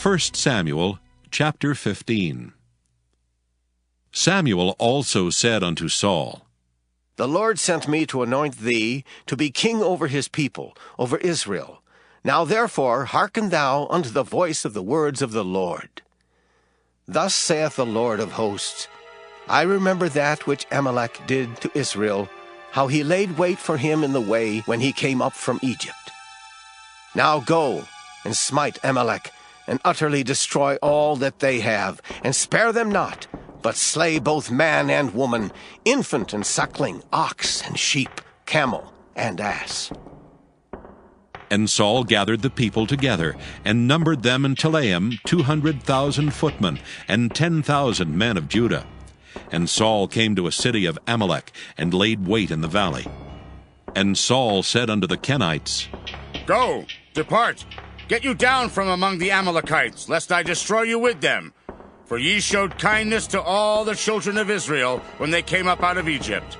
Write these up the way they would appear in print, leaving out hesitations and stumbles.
1 Samuel chapter 15. Samuel also said unto Saul, The Lord sent me to anoint thee to be king over his people, over Israel. Now therefore hearken thou unto the voice of the words of the Lord. Thus saith the Lord of hosts, I remember that which Amalek did to Israel, how he laid wait for him in the way when he came up from Egypt. Now go, and smite Amalek, and utterly destroy all that they have, and spare them not, but slay both man and woman, infant and suckling, ox and sheep, camel and ass. And Saul gathered the people together, and numbered them in Telaim 200,000 footmen, and 10,000 men of Judah. And Saul came to a city of Amalek, and laid wait in the valley. And Saul said unto the Kenites, Go, depart, get you down from among the Amalekites, lest I destroy you with them. For ye showed kindness to all the children of Israel when they came up out of Egypt.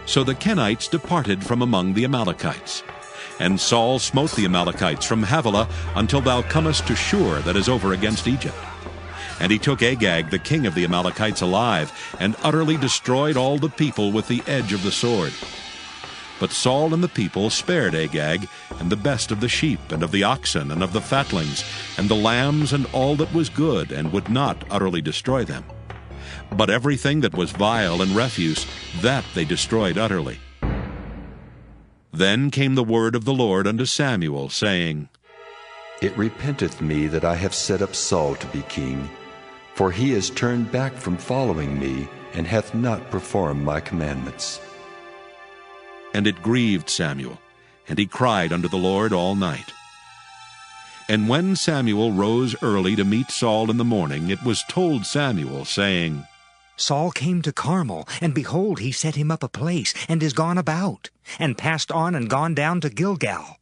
So the Kenites departed from among the Amalekites. And Saul smote the Amalekites from Havilah until thou comest to Shur, that is over against Egypt. And he took Agag the king of the Amalekites alive, and utterly destroyed all the people with the edge of the sword. But Saul and the people spared Agag, and the best of the sheep, and of the oxen, and of the fatlings, and the lambs, and all that was good, and would not utterly destroy them. But everything that was vile and refuse, that they destroyed utterly. Then came the word of the Lord unto Samuel, saying, It repenteth me that I have set up Saul to be king, for he is turned back from following me, and hath not performed my commandments. And it grieved Samuel, and he cried unto the Lord all night. And when Samuel rose early to meet Saul in the morning, it was told Samuel, saying, Saul came to Carmel, and behold, he set him up a place, and is gone about, and passed on and gone down to Gilgal.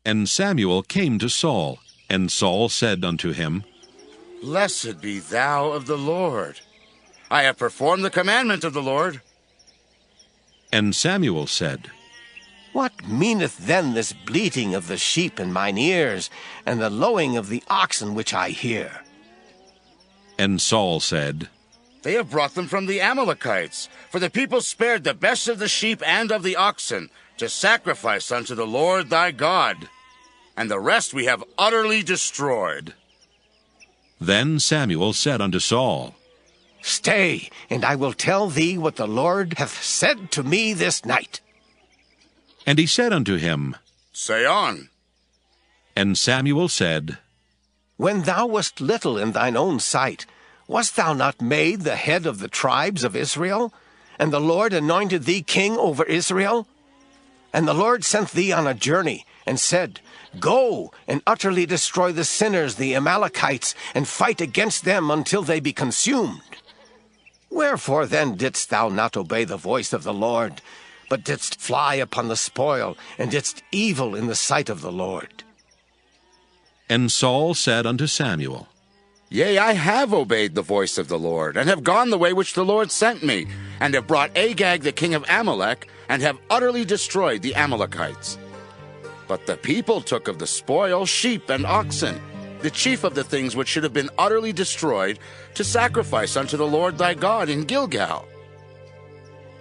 And Samuel came to Saul, and Saul said unto him, Blessed be thou of the Lord. I have performed the commandment of the Lord. And Samuel said, What meaneth then this bleating of the sheep in mine ears, and the lowing of the oxen which I hear? And Saul said, They have brought them from the Amalekites, for the people spared the best of the sheep and of the oxen, to sacrifice unto the Lord thy God, and the rest we have utterly destroyed. Then Samuel said unto Saul, Stay, and I will tell thee what the Lord hath said to me this night. And he said unto him, Say on. And Samuel said, When thou wast little in thine own sight, wast thou not made the head of the tribes of Israel? And the Lord anointed thee king over Israel? And the Lord sent thee on a journey, and said, Go, and utterly destroy the sinners, the Amalekites, and fight against them until they be consumed. Wherefore then didst thou not obey the voice of the Lord, but didst fly upon the spoil, and didst evil in the sight of the Lord? And Saul said unto Samuel, Yea, I have obeyed the voice of the Lord, and have gone the way which the Lord sent me, and have brought Agag the king of Amalek, and have utterly destroyed the Amalekites. But the people took of the spoil sheep and oxen, the chief of the things which should have been utterly destroyed, to sacrifice unto the Lord thy God in Gilgal.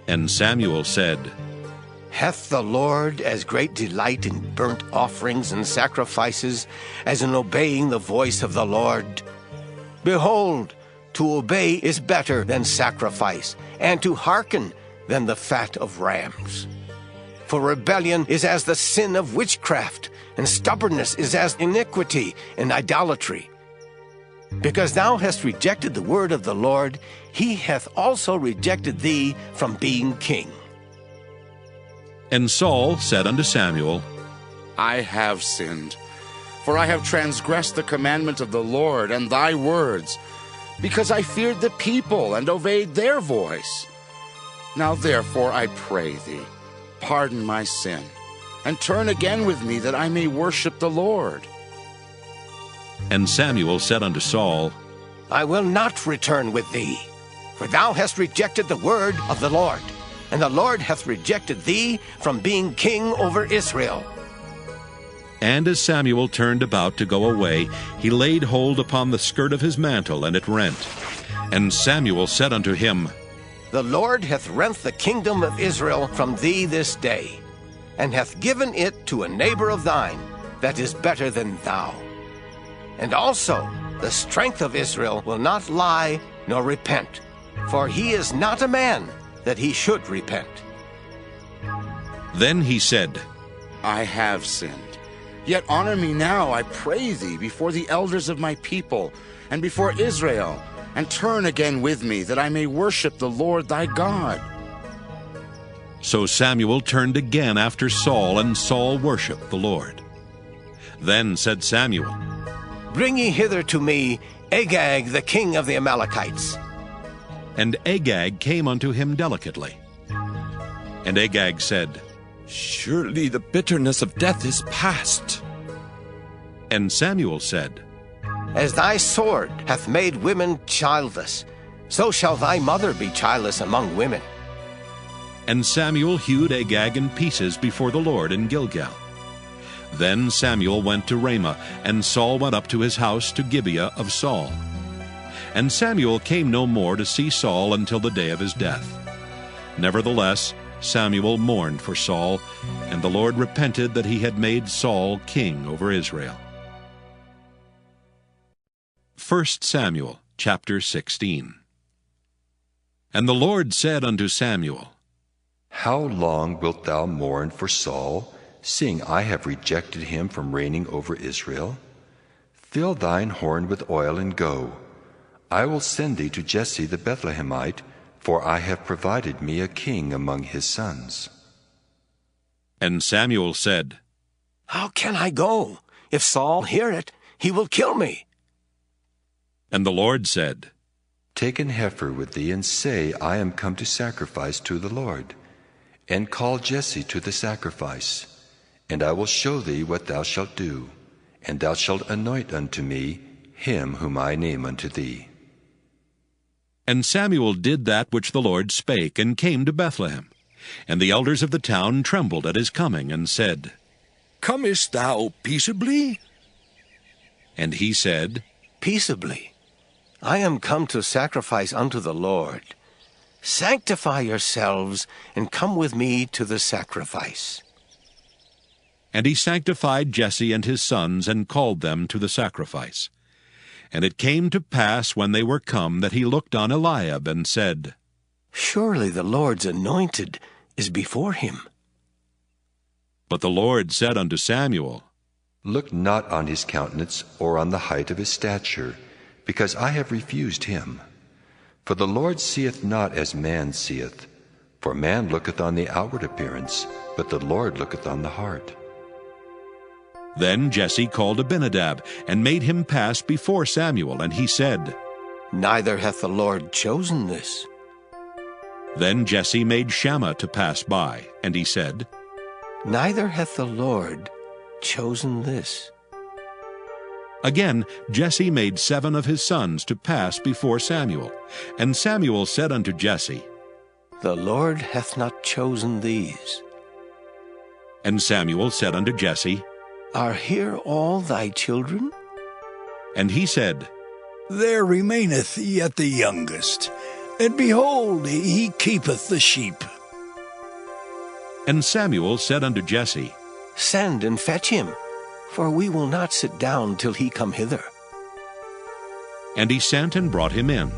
And Samuel said, Hath the Lord as great delight in burnt offerings and sacrifices as in obeying the voice of the Lord? Behold, to obey is better than sacrifice, and to hearken than the fat of rams. For rebellion is as the sin of witchcraft, and stubbornness is as iniquity and idolatry. Because thou hast rejected the word of the Lord, he hath also rejected thee from being king. And Saul said unto Samuel, I have sinned, for I have transgressed the commandment of the Lord and thy words, because I feared the people and obeyed their voice. Now therefore I pray thee, pardon my sin, and turn again with me, that I may worship the Lord. And Samuel said unto Saul, I will not return with thee, for thou hast rejected the word of the Lord, and the Lord hath rejected thee from being king over Israel. And as Samuel turned about to go away, he laid hold upon the skirt of his mantle, and it rent. And Samuel said unto him, The Lord hath rent the kingdom of Israel from thee this day, and hath given it to a neighbor of thine that is better than thou. And also the strength of Israel will not lie nor repent, for he is not a man that he should repent. Then he said, I have sinned. Yet honor me now, I pray thee, before the elders of my people, and before Israel, and turn again with me, that I may worship the Lord thy God. So Samuel turned again after Saul, and Saul worshipped the Lord. Then said Samuel, Bring ye hither to me Agag the king of the Amalekites. And Agag came unto him delicately. And Agag said, Surely the bitterness of death is past. And Samuel said, As thy sword hath made women childless, so shall thy mother be childless among women. And Samuel hewed Agag in pieces before the Lord in Gilgal. Then Samuel went to Ramah, and Saul went up to his house to Gibeah of Saul. And Samuel came no more to see Saul until the day of his death. Nevertheless, Samuel mourned for Saul, and the Lord repented that he had made Saul king over Israel. 1 Samuel chapter 16. And the Lord said unto Samuel, How long wilt thou mourn for Saul, seeing I have rejected him from reigning over Israel? Fill thine horn with oil and go. I will send thee to Jesse the Bethlehemite, for I have provided me a king among his sons. And Samuel said, How can I go? If Saul hear it, he will kill me. And the Lord said, Take an heifer with thee, and say, I am come to sacrifice to the Lord. And call Jesse to the sacrifice. And I will show thee what thou shalt do. And thou shalt anoint unto me him whom I name unto thee. And Samuel did that which the Lord spake, and came to Bethlehem. And the elders of the town trembled at his coming, and said, Comest thou peaceably? And he said, Peaceably. I am come to sacrifice unto the Lord. Sanctify yourselves, and come with me to the sacrifice. And he sanctified Jesse and his sons, and called them to the sacrifice. And it came to pass, when they were come, that he looked on Eliab, and said, Surely the Lord's anointed is before him. But the Lord said unto Samuel, Look not on his countenance, or on the height of his stature, because I have refused him. For the Lord seeth not as man seeth. For man looketh on the outward appearance, but the Lord looketh on the heart. Then Jesse called Abinadab, and made him pass before Samuel, and he said, Neither hath the Lord chosen this. Then Jesse made Shammah to pass by, and he said, Neither hath the Lord chosen this. Again Jesse made 7 of his sons to pass before Samuel. And Samuel said unto Jesse, The Lord hath not chosen these. And Samuel said unto Jesse, Are here all thy children? And he said, There remaineth yet the youngest, and behold, he keepeth the sheep. And Samuel said unto Jesse, Send and fetch him, for we will not sit down till he come hither. And he sent and brought him in.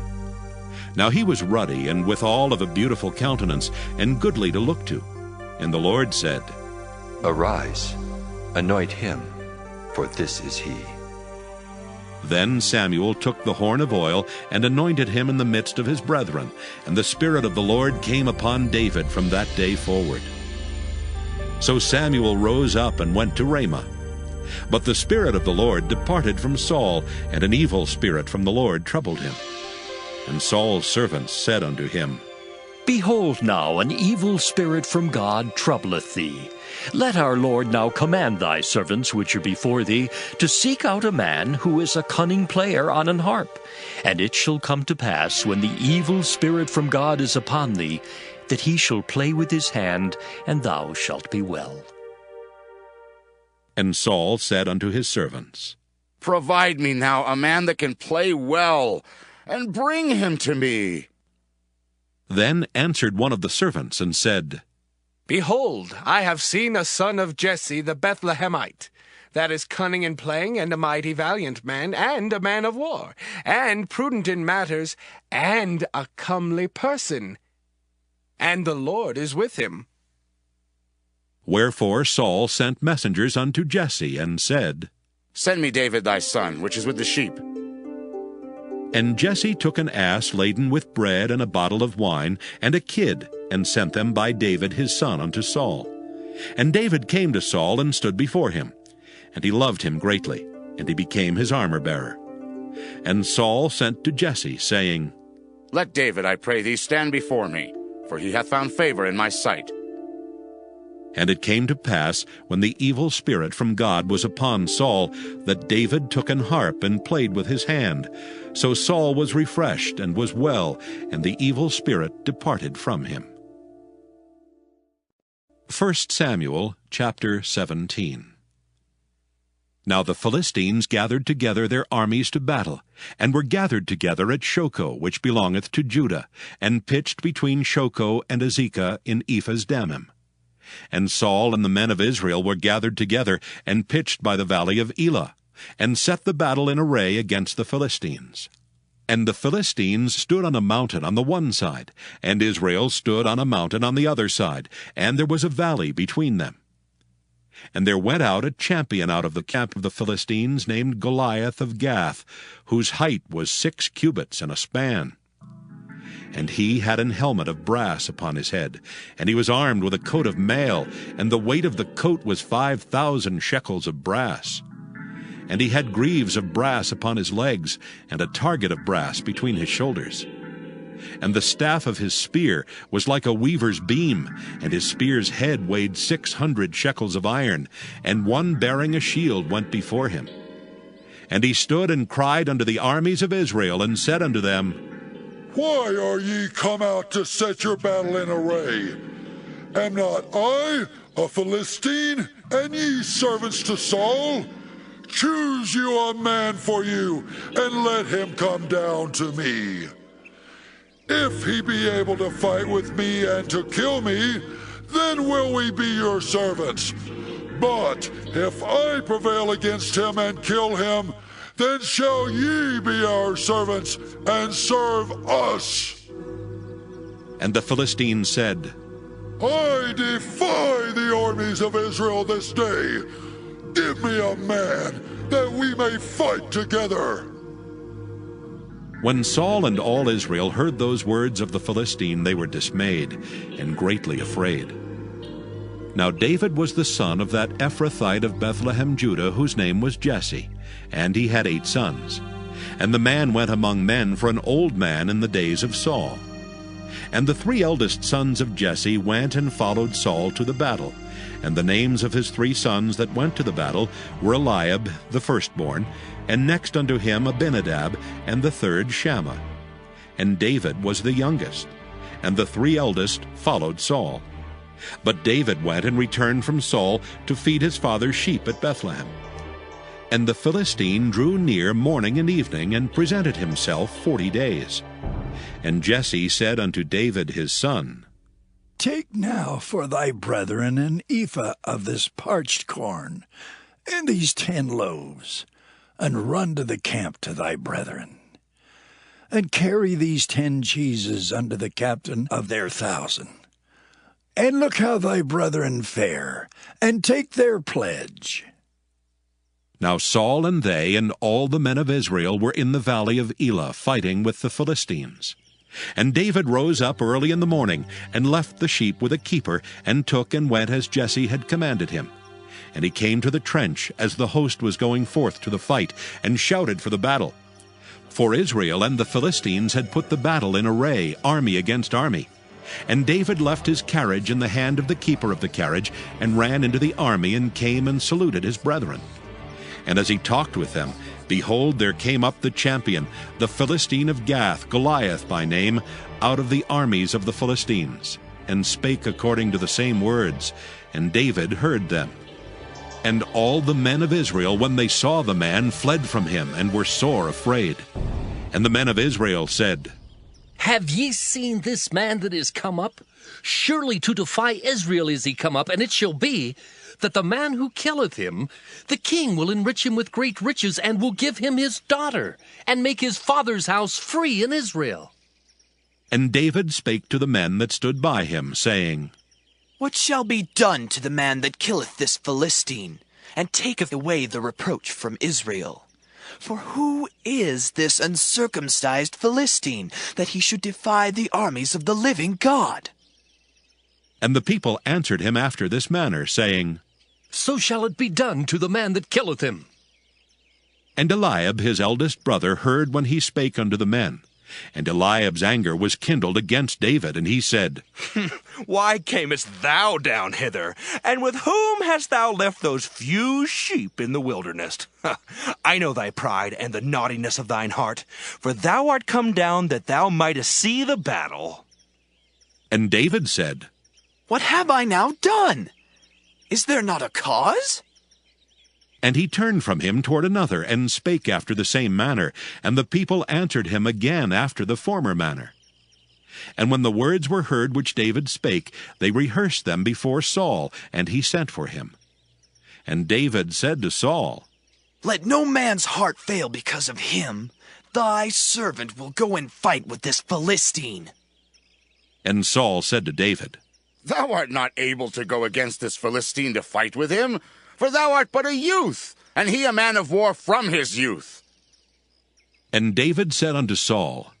Now he was ruddy, and withal of a beautiful countenance, and goodly to look to. And the Lord said, Arise, anoint him, for this is he. Then Samuel took the horn of oil, and anointed him in the midst of his brethren. And the Spirit of the Lord came upon David from that day forward. So Samuel rose up and went to Ramah. But the Spirit of the Lord departed from Saul, and an evil spirit from the Lord troubled him. And Saul's servants said unto him, Behold now, an evil spirit from God troubleth thee. Let our Lord now command thy servants which are before thee to seek out a man who is a cunning player on an harp. And it shall come to pass, when the evil spirit from God is upon thee, that he shall play with his hand, and thou shalt be well. And Saul said unto his servants, Provide me now a man that can play well, and bring him to me. Then answered one of the servants, and said, Behold, I have seen a son of Jesse the Bethlehemite, that is cunning in playing, and a mighty valiant man, and a man of war, and prudent in matters, and a comely person. And the Lord is with him. Wherefore Saul sent messengers unto Jesse, and said, Send me David thy son, which is with the sheep. And Jesse took an ass laden with bread and a bottle of wine, and a kid, and sent them by David his son unto Saul. And David came to Saul, and stood before him. And he loved him greatly, and he became his armor-bearer. And Saul sent to Jesse, saying, Let David, I pray thee, stand before me, for he hath found favor in my sight. And it came to pass, when the evil spirit from God was upon Saul, that David took an harp and played with his hand. So Saul was refreshed and was well, and the evil spirit departed from him. 1 Samuel chapter 17. Now the Philistines gathered together their armies to battle, and were gathered together at Shochoh, which belongeth to Judah, and pitched between Shochoh and Azekah in Ephas Dammim. And Saul and the men of Israel were gathered together, and pitched by the valley of Elah, and set the battle in array against the Philistines. And the Philistines stood on a mountain on the one side, and Israel stood on a mountain on the other side, and there was a valley between them. And there went out a champion out of the camp of the Philistines, named Goliath of Gath, whose height was 6 cubits and a span. And he had an helmet of brass upon his head, and he was armed with a coat of mail, and the weight of the coat was 5,000 shekels of brass. And he had greaves of brass upon his legs, and a target of brass between his shoulders. And the staff of his spear was like a weaver's beam, and his spear's head weighed 600 shekels of iron, and one bearing a shield went before him. And he stood and cried unto the armies of Israel, and said unto them, Why are ye come out to set your battle in array? Am not I a Philistine, and ye servants to Saul? Choose you a man for you, and let him come down to me. If he be able to fight with me and to kill me, then will we be your servants. But if I prevail against him and kill him, then shall ye be our servants and serve us. And the Philistines said, I defy the armies of Israel this day. Give me a man, that we may fight together. When Saul and all Israel heard those words of the Philistine, they were dismayed, and greatly afraid. Now David was the son of that Ephrathite of Bethlehem, Judah, whose name was Jesse, and he had 8 sons. And the man went among men for an old man in the days of Saul. And the 3 eldest sons of Jesse went and followed Saul to the battle. And the names of his 3 sons that went to the battle were Eliab the firstborn, and next unto him Abinadab, and the third Shammah. And David was the youngest, and the 3 eldest followed Saul. But David went and returned from Saul to feed his father's sheep at Bethlehem. And the Philistine drew near morning and evening, and presented himself 40 days. And Jesse said unto David his son, Take now for thy brethren an ephah of this parched corn, and these 10 loaves, and run to the camp to thy brethren. And carry these 10 cheeses unto the captain of their 1,000. And look how thy brethren fare, and take their pledge. Now Saul and they and all the men of Israel were in the valley of Elah, fighting with the Philistines. And David rose up early in the morning, and left the sheep with a keeper, and took and went as Jesse had commanded him. And he came to the trench as the host was going forth to the fight, and shouted for the battle. For Israel and the Philistines had put the battle in array, army against army. And David left his carriage in the hand of the keeper of the carriage, and ran into the army, and came and saluted his brethren. And as he talked with them, behold, there came up the champion, the Philistine of Gath, Goliath by name, out of the armies of the Philistines, and spake according to the same words, and David heard them. And all the men of Israel, when they saw the man, fled from him, and were sore afraid. And the men of Israel said, Have ye seen this man that is come up? Surely to defy Israel is he come up, and it shall be that the man who killeth him, the king will enrich him with great riches, and will give him his daughter, and make his father's house free in Israel. And David spake to the men that stood by him, saying, What shall be done to the man that killeth this Philistine, and taketh away the reproach from Israel? For who is this uncircumcised Philistine, that he should defy the armies of the living God? And the people answered him after this manner, saying, So shall it be done to the man that killeth him. And Eliab his eldest brother heard when he spake unto the men. And Eliab's anger was kindled against David, and he said, Why camest thou down hither? And with whom hast thou left those few sheep in the wilderness? I know thy pride and the naughtiness of thine heart, for thou art come down that thou mightest see the battle. And David said, What have I now done? Is there not a cause? And he turned from him toward another, and spake after the same manner. And the people answered him again after the former manner. And when the words were heard which David spake, they rehearsed them before Saul, and he sent for him. And David said to Saul, Let no man's heart fail because of him. Thy servant will go and fight with this Philistine. And Saul said to David, Thou art not able to go against this Philistine to fight with him, for thou art but a youth, and he a man of war from his youth. And David said unto Saul,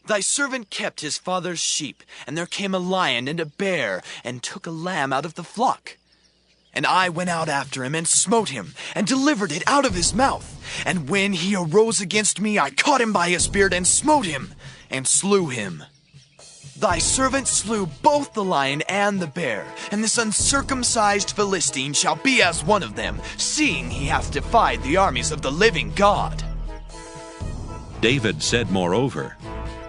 Thy servant kept his father's sheep, and there came a lion and a bear, and took a lamb out of the flock. And I went out after him, and smote him, and delivered it out of his mouth. And when he arose against me, I caught him by his beard, and smote him, and slew him. Thy servant slew both the lion and the bear, and this uncircumcised Philistine shall be as one of them, seeing he hath defied the armies of the living God. David said moreover,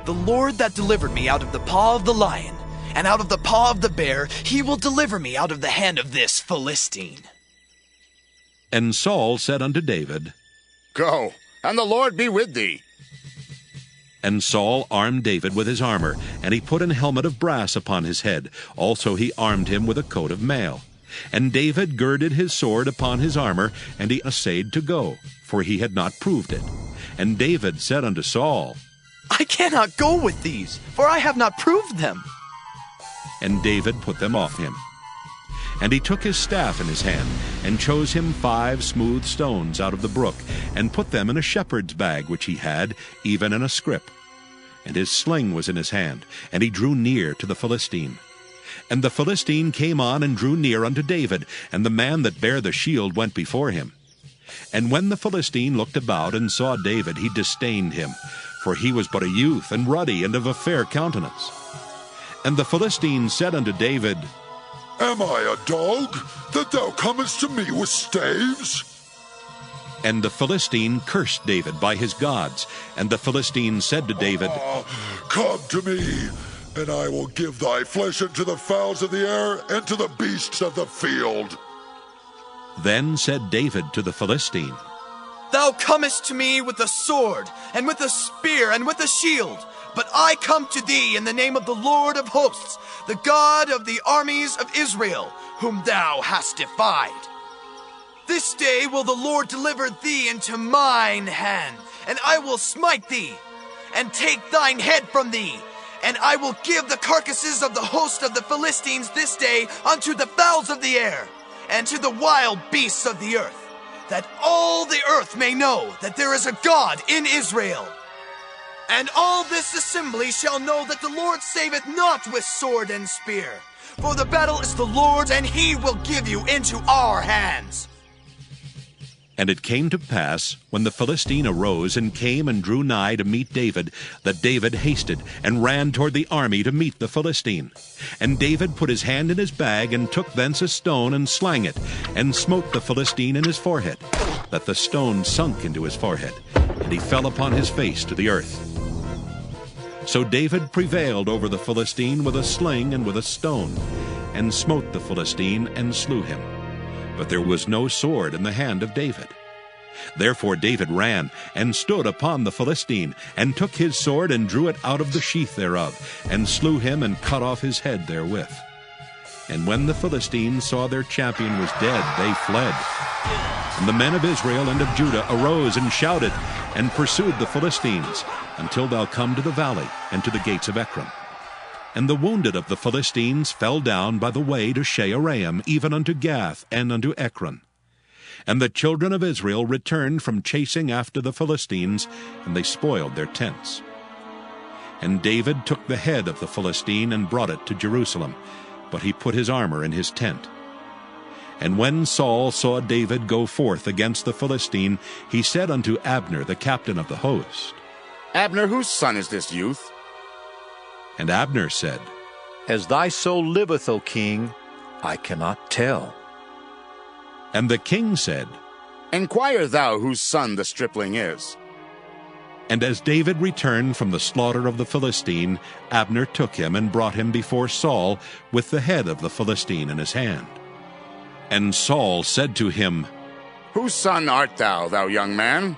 The Lord that delivered me out of the paw of the lion, and out of the paw of the bear, he will deliver me out of the hand of this Philistine. And Saul said unto David, Go, and the Lord be with thee. And Saul armed David with his armor, and he put an helmet of brass upon his head. Also he armed him with a coat of mail. And David girded his sword upon his armor, and he essayed to go, for he had not proved it. And David said unto Saul, I cannot go with these, for I have not proved them. And David put them off him. And he took his staff in his hand, and chose him 5 smooth stones out of the brook, and put them in a shepherd's bag which he had, even in a scrip. And his sling was in his hand, and he drew near to the Philistine. And the Philistine came on and drew near unto David, and the man that bare the shield went before him. And when the Philistine looked about and saw David, he disdained him, for he was but a youth, and ruddy, and of a fair countenance. And the Philistine said unto David, Am I a dog, that thou comest to me with staves? And the Philistine cursed David by his gods. And the Philistine said to David, Come to me, and I will give thy flesh unto the fowls of the air, and to the beasts of the field. Then said David to the Philistine, Thou comest to me with a sword, and with a spear, and with a shield. But I come to thee in the name of the Lord of hosts, the God of the armies of Israel, whom thou hast defied. This day will the Lord deliver thee into mine hand, and I will smite thee, and take thine head from thee. And I will give the carcasses of the host of the Philistines this day unto the fowls of the air, and to the wild beasts of the earth, that all the earth may know that there is a God in Israel. And all this assembly shall know that the Lord saveth not with sword and spear. For the battle is the Lord's, and he will give you into our hands. And it came to pass, when the Philistine arose and came and drew nigh to meet David, that David hasted and ran toward the army to meet the Philistine. And David put his hand in his bag, and took thence a stone, and slang it, and smote the Philistine in his forehead, that the stone sunk into his forehead, and he fell upon his face to the earth. So David prevailed over the Philistine with a sling and with a stone, and smote the Philistine, and slew him. but there was no sword in the hand of David. Therefore David ran, and stood upon the Philistine, and took his sword, and drew it out of the sheath thereof, and slew him, and cut off his head therewith. And when the Philistines saw their champion was dead, they fled. And the men of Israel and of Judah arose and shouted, and pursued the Philistines, until thou come to the valley, and to the gates of Ekron. And the wounded of the Philistines fell down by the way to Shaaraim, even unto Gath, and unto Ekron. And the children of Israel returned from chasing after the Philistines, and they spoiled their tents. And David took the head of the Philistine, and brought it to Jerusalem, but he put his armor in his tent. And when Saul saw David go forth against the Philistine, he said unto Abner, the captain of the host, Abner, whose son is this youth? And Abner said, As thy soul liveth, O king, I cannot tell. And the king said, Enquire thou whose son the stripling is. And as David returned from the slaughter of the Philistine, Abner took him and brought him before Saul with the head of the Philistine in his hand. And Saul said to him, Whose son art thou, thou young man?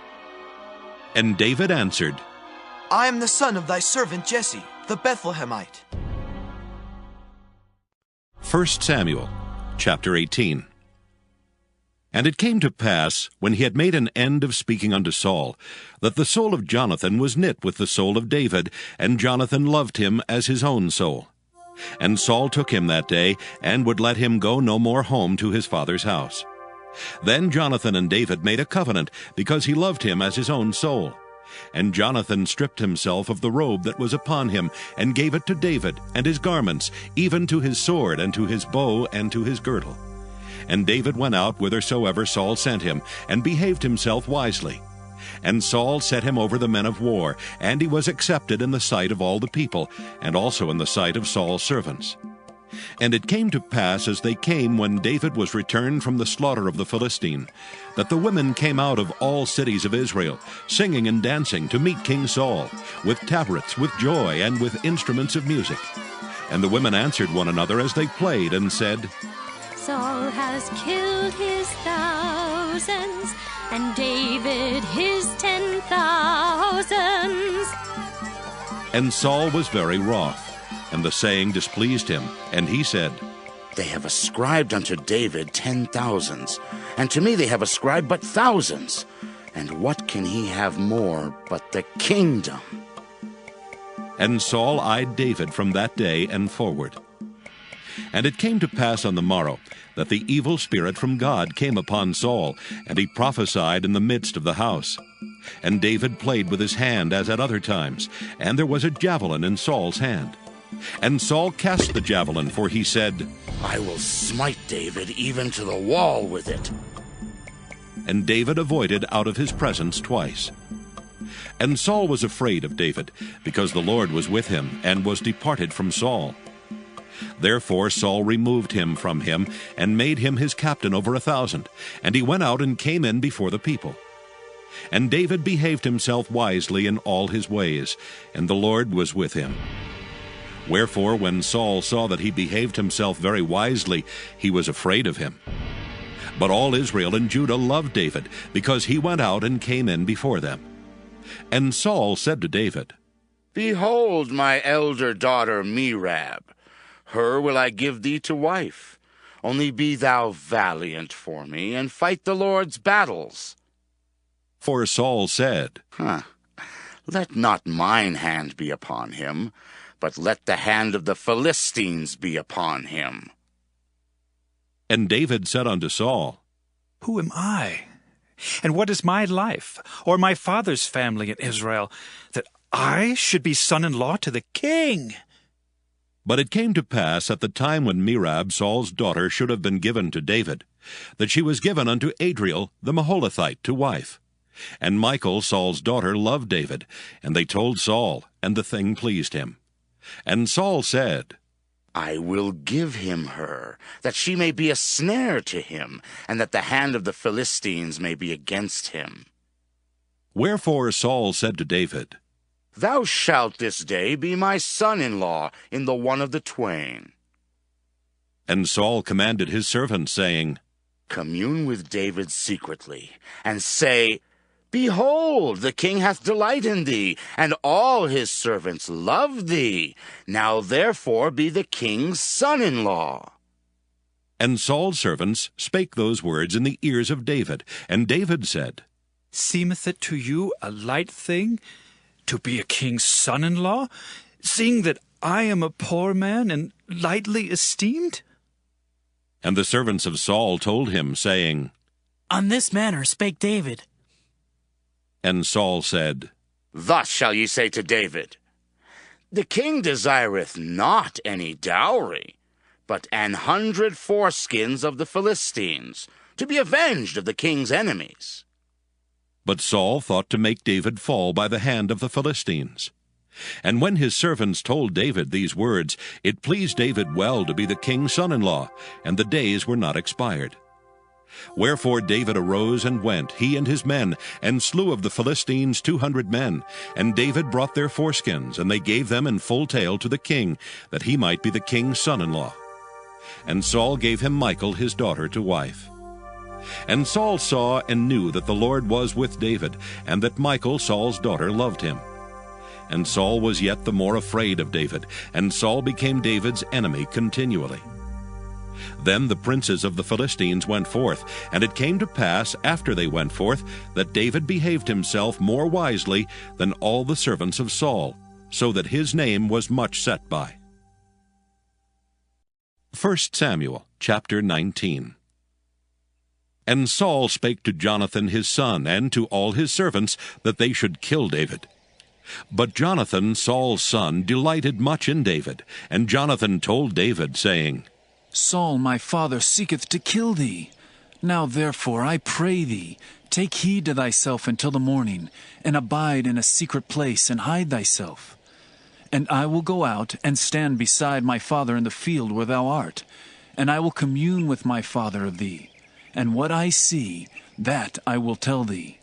And David answered, I am the son of thy servant Jesse, the Bethlehemite. 1 Samuel, chapter 18. And it came to pass, when he had made an end of speaking unto Saul, that the soul of Jonathan was knit with the soul of David, and Jonathan loved him as his own soul. And Saul took him that day, and would let him go no more home to his father's house. Then Jonathan and David made a covenant, because he loved him as his own soul. And Jonathan stripped himself of the robe that was upon him, and gave it to David, and his garments, even to his sword, and to his bow, and to his girdle. And David went out whithersoever Saul sent him, and behaved himself wisely. And Saul set him over the men of war, and he was accepted in the sight of all the people, and also in the sight of Saul's servants. And it came to pass, as they came when David was returned from the slaughter of the Philistine, that the women came out of all cities of Israel, singing and dancing to meet King Saul, with tabrets, with joy, and with instruments of music. And the women answered one another as they played, and said, Saul has killed his thousands, and David his 10,000s. And Saul was very wroth, and the saying displeased him. And he said, They have ascribed unto David 10,000s, and to me they have ascribed but thousands. And what can he have more but the kingdom? And Saul eyed David from that day and forward. And it came to pass on the morrow that the evil spirit from God came upon Saul, and he prophesied in the midst of the house. And David played with his hand as at other times, and there was a javelin in Saul's hand. And Saul cast the javelin, for he said, I will smite David even to the wall with it. And David avoided out of his presence twice. And Saul was afraid of David, because the Lord was with him, and was departed from Saul. Therefore Saul removed him from him, and made him his captain over 1,000, and he went out and came in before the people. And David behaved himself wisely in all his ways, and the Lord was with him. Wherefore when Saul saw that he behaved himself very wisely, he was afraid of him. But all Israel and Judah loved David, because he went out and came in before them. And Saul said to David, Behold my elder daughter Merab. Her will I give thee to wife. Only be thou valiant for me, and fight the Lord's battles. For Saul said, Let not mine hand be upon him, but let the hand of the Philistines be upon him. And David said unto Saul, Who am I? And what is my life, or my father's family in Israel, that I should be son-in-law to the king? But it came to pass at the time when Merab, Saul's daughter, should have been given to David, that she was given unto Adriel the Maholathite to wife. And Michal, Saul's daughter, loved David, and they told Saul, and the thing pleased him. And Saul said, I will give him her, that she may be a snare to him, and that the hand of the Philistines may be against him. Wherefore Saul said to David, Thou shalt this day be my son-in-law in the one of the twain. And Saul commanded his servants, saying, commune with David secretly, and say, Behold, the king hath delight in thee, and all his servants love thee. Now therefore be the king's son-in-law. And Saul's servants spake those words in the ears of David. And David said, Seemeth it to you a light thing to be a king's son-in-law, seeing that I am a poor man and lightly esteemed? And the servants of Saul told him, saying, On this manner spake David. And Saul said, Thus shall ye say to David, The king desireth not any dowry, but 100 foreskins of the Philistines, to be avenged of the king's enemies. But Saul thought to make David fall by the hand of the Philistines. And when his servants told David these words, it pleased David well to be the king's son-in-law, and the days were not expired. Wherefore David arose and went, he and his men, and slew of the Philistines 200 men. And David brought their foreskins, and they gave them in full tale to the king, that he might be the king's son-in-law. And Saul gave him Michal his daughter to wife. And Saul saw and knew that the Lord was with David, and that Michal Saul's daughter loved him. And Saul was yet the more afraid of David, and Saul became David's enemy continually. Then the princes of the Philistines went forth, and it came to pass, after they went forth, that David behaved himself more wisely than all the servants of Saul, so that his name was much set by. 1 Samuel chapter 19. And Saul spake to Jonathan his son, and to all his servants, that they should kill David. But Jonathan, Saul's son, delighted much in David. And Jonathan told David, saying, Saul my father seeketh to kill thee. Now therefore I pray thee, take heed to thyself until the morning, and abide in a secret place, and hide thyself. And I will go out and stand beside my father in the field where thou art, and I will commune with my father of thee, and what I see, that I will tell thee.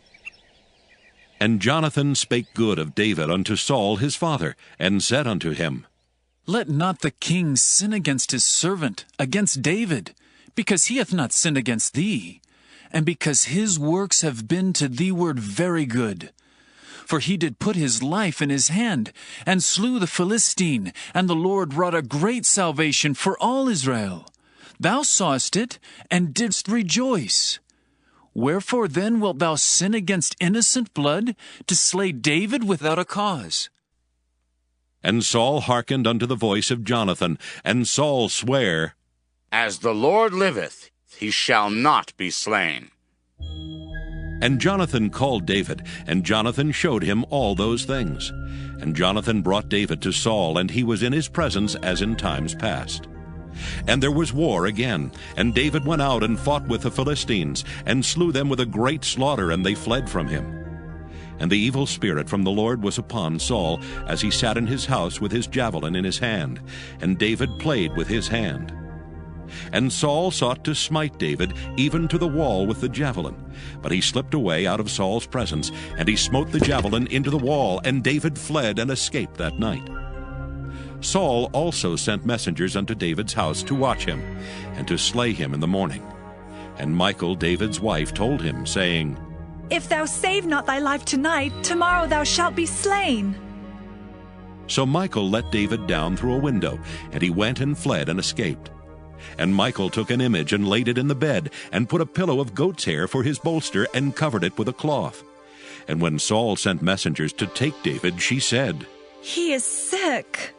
And Jonathan spake good of David unto Saul his father, and said unto him, Let not the king sin against his servant, against David, because he hath not sinned against thee, and because his works have been to thee-ward very good. For he did put his life in his hand, and slew the Philistine, and the Lord wrought a great salvation for all Israel. Thou sawest it, and didst rejoice. Wherefore then wilt thou sin against innocent blood, to slay David without a cause? And Saul hearkened unto the voice of Jonathan, and Saul sware, As the Lord liveth, he shall not be slain. And Jonathan called David, and Jonathan showed him all those things. And Jonathan brought David to Saul, and he was in his presence as in times past. And there was war again, and David went out and fought with the Philistines, and slew them with a great slaughter, and they fled from him. And the evil spirit from the Lord was upon Saul, as he sat in his house with his javelin in his hand, and David played with his hand. And Saul sought to smite David even to the wall with the javelin. But he slipped away out of Saul's presence, and he smote the javelin into the wall, and David fled and escaped that night. Saul also sent messengers unto David's house to watch him, and to slay him in the morning. And Michal, David's wife, told him, saying, If thou save not thy life tonight, tomorrow thou shalt be slain. So Michal let David down through a window, and he went and fled and escaped. And Michal took an image and laid it in the bed, and put a pillow of goat's hair for his bolster, and covered it with a cloth. And when Saul sent messengers to take David, she said, He is sick.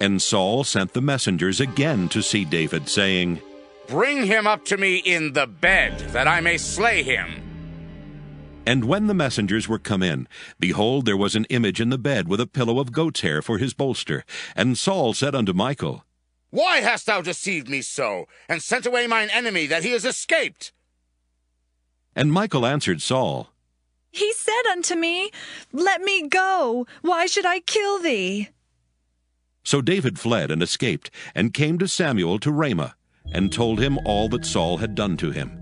And Saul sent the messengers again to see David, saying, Bring him up to me in the bed, that I may slay him. And when the messengers were come in, behold, there was an image in the bed with a pillow of goat's hair for his bolster. And Saul said unto Michal, Why hast thou deceived me so, and sent away mine enemy, that he is escaped? And Michal answered Saul, He said unto me, Let me go. Why should I kill thee? So David fled and escaped, and came to Samuel to Ramah, and told him all that Saul had done to him.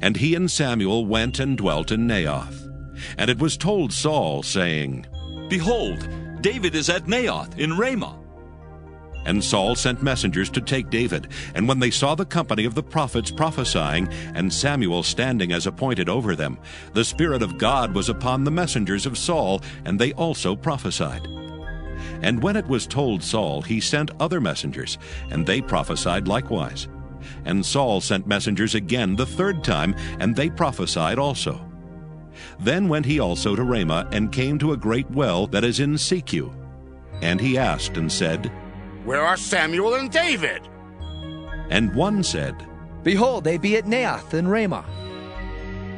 And he and Samuel went and dwelt in Naioth. And it was told Saul, saying, Behold, David is at Naioth in Ramah. And Saul sent messengers to take David. And when they saw the company of the prophets prophesying, and Samuel standing as appointed over them, the Spirit of God was upon the messengers of Saul, and they also prophesied. And when it was told Saul, he sent other messengers, and they prophesied likewise. And Saul sent messengers again the third time, and they prophesied also. Then went he also to Ramah, and came to a great well that is in Secu. And he asked and said, Where are Samuel and David? And one said, Behold, they be at Naioth and Ramah.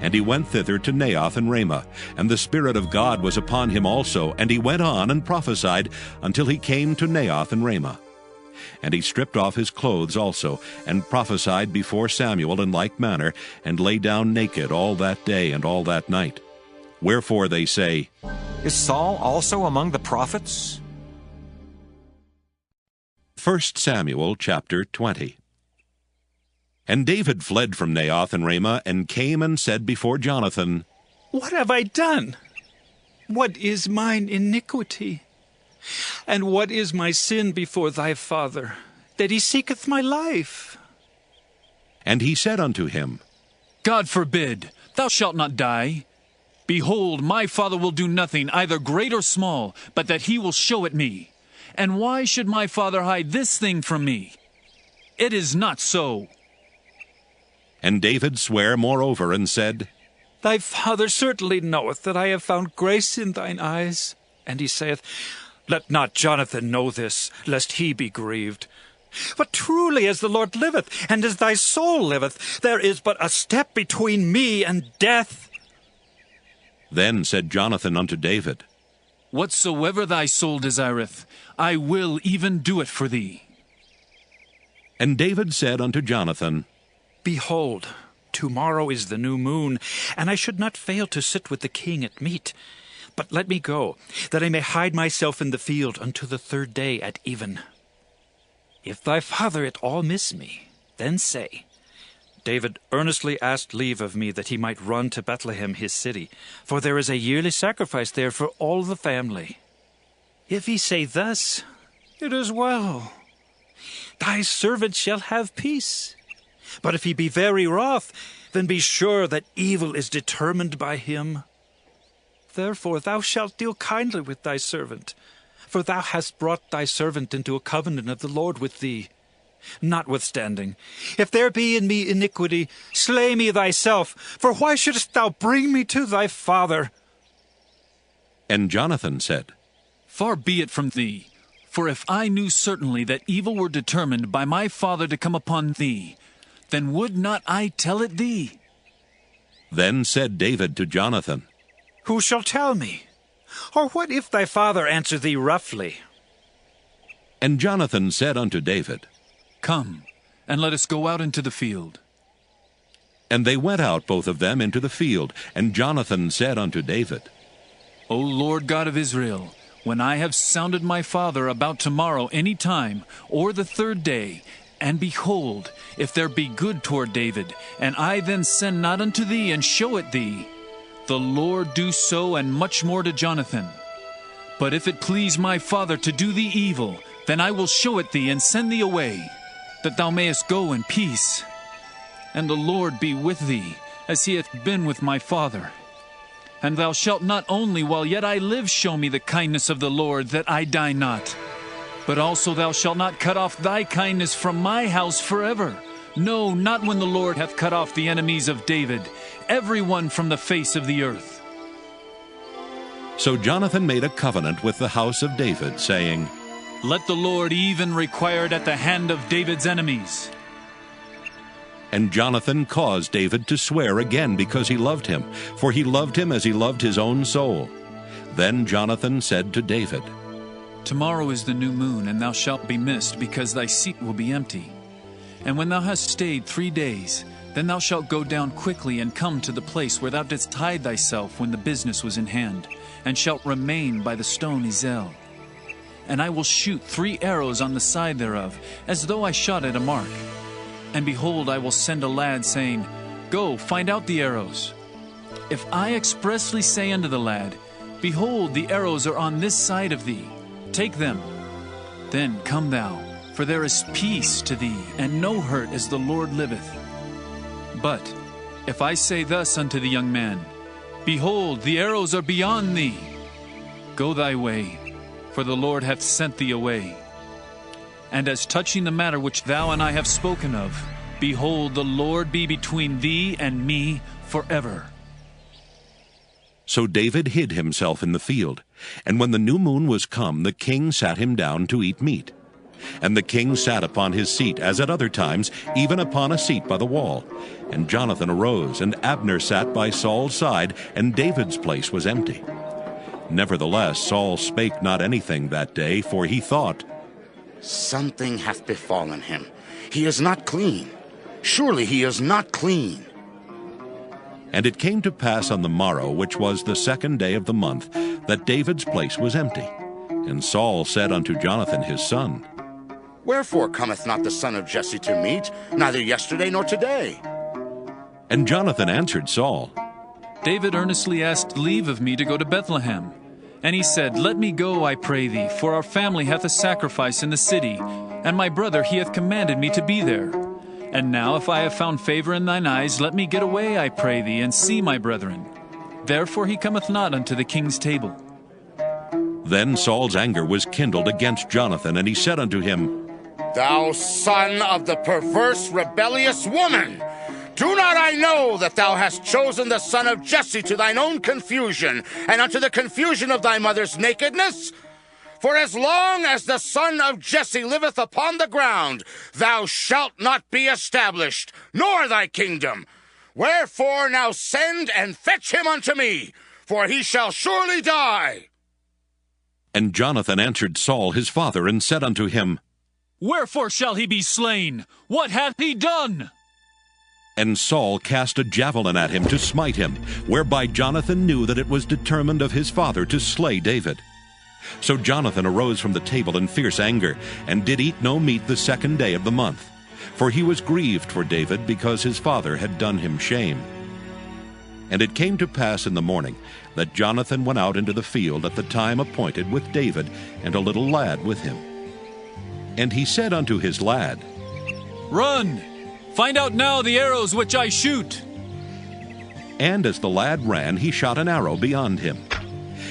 And he went thither to Naioth and Ramah, and the Spirit of God was upon him also, and he went on and prophesied until he came to Naioth and Ramah. And he stripped off his clothes also, and prophesied before Samuel in like manner, and lay down naked all that day and all that night. Wherefore they say, Is Saul also among the prophets? 1 Samuel chapter 20. And David fled from Naioth and Ramah, and came and said before Jonathan, What have I done? What is mine iniquity? And what is my sin before thy father, that he seeketh my life? And he said unto him, God forbid, thou shalt not die. Behold, my father will do nothing, either great or small, but that he will show it me. And why should my father hide this thing from me? It is not so. And David sware moreover, and said, Thy father certainly knoweth that I have found grace in thine eyes. And he saith, Let not Jonathan know this, lest he be grieved. But truly as the Lord liveth, and as thy soul liveth, there is but a step between me and death. Then said Jonathan unto David, Whatsoever thy soul desireth, I will even do it for thee. And David said unto Jonathan, Behold, tomorrow is the new moon, and I should not fail to sit with the king at meat. But let me go, that I may hide myself in the field unto the third day at even. If thy father at all miss me, then say, David earnestly asked leave of me that he might run to Bethlehem his city, for there is a yearly sacrifice there for all the family. If he say thus, it is well. Thy servant shall have peace. But if he be very wroth, then be sure that evil is determined by him. Therefore thou shalt deal kindly with thy servant, for thou hast brought thy servant into a covenant of the Lord with thee. Notwithstanding, if there be in me iniquity, slay me thyself, for why shouldest thou bring me to thy father? And Jonathan said, Far be it from thee, for if I knew certainly that evil were determined by my father to come upon thee, then would not I tell it thee? Then said David to Jonathan, Who shall tell me? Or what if thy father answer thee roughly? And Jonathan said unto David, Come, and let us go out into the field. And they went out both of them into the field. And Jonathan said unto David, O Lord God of Israel, when I have sounded my father about tomorrow any time, or the third day, and behold, if there be good toward David, and I then send not unto thee and show it thee, the Lord do so and much more to Jonathan. But if it please my father to do thee evil, then I will show it thee and send thee away, that thou mayest go in peace. And the Lord be with thee, as he hath been with my father. And thou shalt not only while yet I live show me the kindness of the Lord, that I die not, but also thou shalt not cut off thy kindness from my house forever. No, not when the Lord hath cut off the enemies of David, every one from the face of the earth. So Jonathan made a covenant with the house of David, saying, Let the Lord even require it at the hand of David's enemies. And Jonathan caused David to swear again because he loved him, for he loved him as he loved his own soul. Then Jonathan said to David, Tomorrow is the new moon, and thou shalt be missed, because thy seat will be empty. And when thou hast stayed 3 days, then thou shalt go down quickly and come to the place where thou didst hide thyself when the business was in hand, and shalt remain by the stone Ezel. And I will shoot 3 arrows on the side thereof, as though I shot at a mark. And behold, I will send a lad, saying, Go, find out the arrows. If I expressly say unto the lad, Behold, the arrows are on this side of thee, take them. Then come thou, for there is peace to thee, and no hurt, as the Lord liveth. But if I say thus unto the young man, Behold, the arrows are beyond thee, go thy way, for the Lord hath sent thee away. And as touching the matter which thou and I have spoken of, behold, the Lord be between thee and me forever. So David hid himself in the field, and when the new moon was come, the king sat him down to eat meat. And the king sat upon his seat, as at other times, even upon a seat by the wall. And Jonathan arose, and Abner sat by Saul's side, and David's place was empty. Nevertheless Saul spake not anything that day, for he thought, Something hath befallen him. He is not clean. Surely he is not clean. And it came to pass on the morrow, which was the 2nd day of the month, that David's place was empty. And Saul said unto Jonathan his son, Wherefore cometh not the son of Jesse to meat, neither yesterday nor today? And Jonathan answered Saul, David earnestly asked leave of me to go to Bethlehem. And he said, Let me go, I pray thee, for our family hath a sacrifice in the city, and my brother he hath commanded me to be there. And now, if I have found favor in thine eyes, let me get away, I pray thee, and see my brethren. Therefore he cometh not unto the king's table. Then Saul's anger was kindled against Jonathan, and he said unto him, Thou son of the perverse, rebellious woman! Do not I know that thou hast chosen the son of Jesse to thine own confusion, and unto the confusion of thy mother's nakedness? For as long as the son of Jesse liveth upon the ground, thou shalt not be established, nor thy kingdom. Wherefore now send and fetch him unto me, for he shall surely die. And Jonathan answered Saul his father, and said unto him, Wherefore shall he be slain? What hath he done? And Saul cast a javelin at him to smite him, whereby Jonathan knew that it was determined of his father to slay David. So Jonathan arose from the table in fierce anger, and did eat no meat the 2nd day of the month. For he was grieved for David, because his father had done him shame. And it came to pass in the morning, that Jonathan went out into the field at the time appointed with David, and a little lad with him. And he said unto his lad, Run! Find out now the arrows which I shoot. And as the lad ran, he shot an arrow beyond him.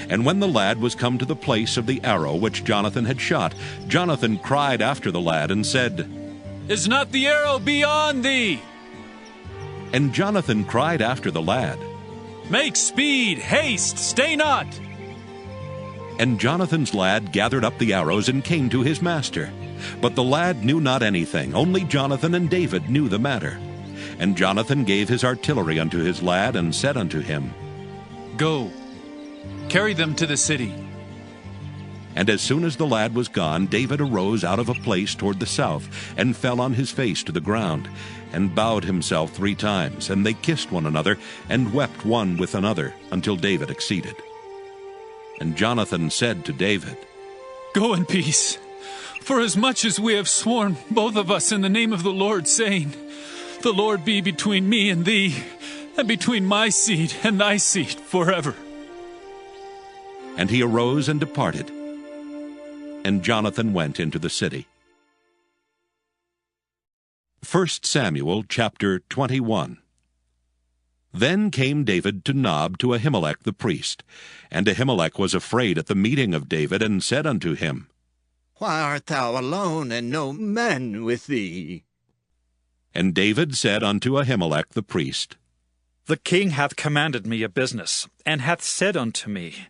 And when the lad was come to the place of the arrow which Jonathan had shot, Jonathan cried after the lad, and said, Is not the arrow beyond thee? And Jonathan cried after the lad, Make speed, haste, stay not. And Jonathan's lad gathered up the arrows, and came to his master. But the lad knew not anything, only Jonathan and David knew the matter. And Jonathan gave his artillery unto his lad, and said unto him, Go, carry them to the city. And as soon as the lad was gone, David arose out of a place toward the south, and fell on his face to the ground, and bowed himself 3 times. And they kissed one another, and wept one with another, until David exceeded. And Jonathan said to David, Go in peace. For as much as we have sworn, both of us, in the name of the Lord, saying, The Lord be between me and thee, and between my seed and thy seed forever. And he arose and departed. And Jonathan went into the city. 1 Samuel chapter 21. Then came David to Nob to Ahimelech the priest. And Ahimelech was afraid at the meeting of David, and said unto him, Why art thou alone, and no men with thee? And David said unto Ahimelech the priest, The king hath commanded me a business, and hath said unto me,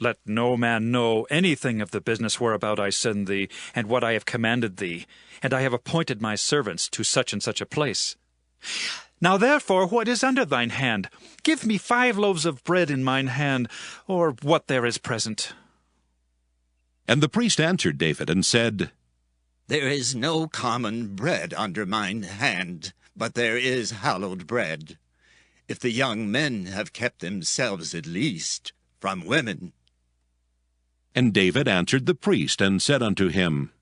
Let no man know anything of the business whereabout I send thee, and what I have commanded thee, and I have appointed my servants to such and such a place. Now therefore, what is under thine hand? Give me 5 loaves of bread in mine hand, or what there is present. And the priest answered David, and said, There is no common bread under mine hand, but there is hallowed bread, if the young men have kept themselves at least from women. And David answered the priest, and said unto him,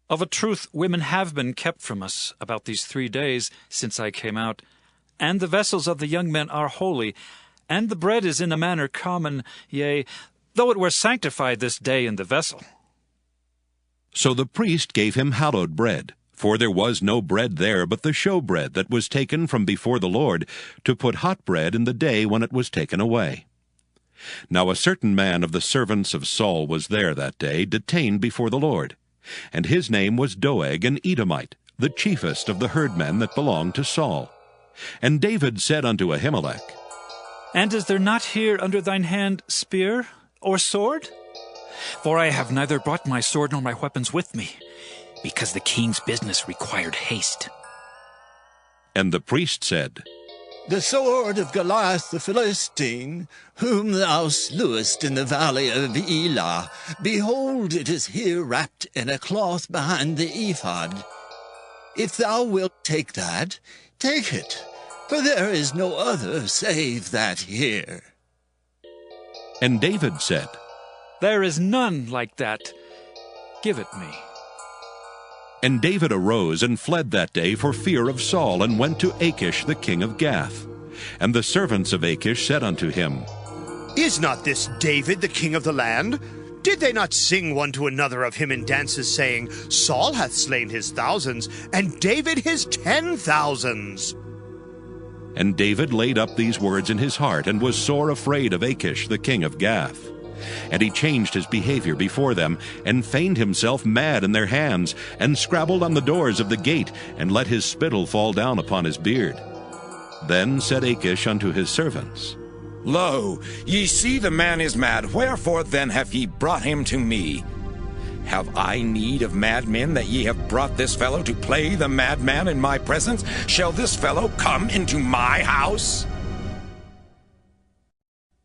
Of a truth women have been kept from us about these 3 days since I came out, and the vessels of the young men are holy, and the bread is in a manner common, yea, though it were sanctified this day in the vessel. So the priest gave him hallowed bread, for there was no bread there but the showbread that was taken from before the Lord, to put hot bread in the day when it was taken away. Now a certain man of the servants of Saul was there that day, detained before the Lord, and his name was Doeg an Edomite, the chiefest of the herdmen that belonged to Saul. And David said unto Ahimelech, And is there not here under thine hand spear or sword? For I have neither brought my sword nor my weapons with me, because the king's business required haste. And the priest said, The sword of Goliath the Philistine, whom thou slewest in the valley of Elah, behold, it is here wrapped in a cloth behind the ephod. If thou wilt take that, take it, for there is no other save that here. And David said, There is none like that. Give it me. And David arose and fled that day for fear of Saul, and went to Achish the king of Gath. And the servants of Achish said unto him, Is not this David the king of the land? Did they not sing one to another of him in dances, saying, Saul hath slain his thousands, and David his 10,000s? And David laid up these words in his heart, and was sore afraid of Achish the king of Gath. And he changed his behavior before them, and feigned himself mad in their hands, and scrabbled on the doors of the gate, and let his spittle fall down upon his beard. Then said Achish unto his servants, Lo, ye see the man is mad, wherefore then have ye brought him to me? Have I need of madmen, that ye have brought this fellow to play the madman in my presence? Shall this fellow come into my house?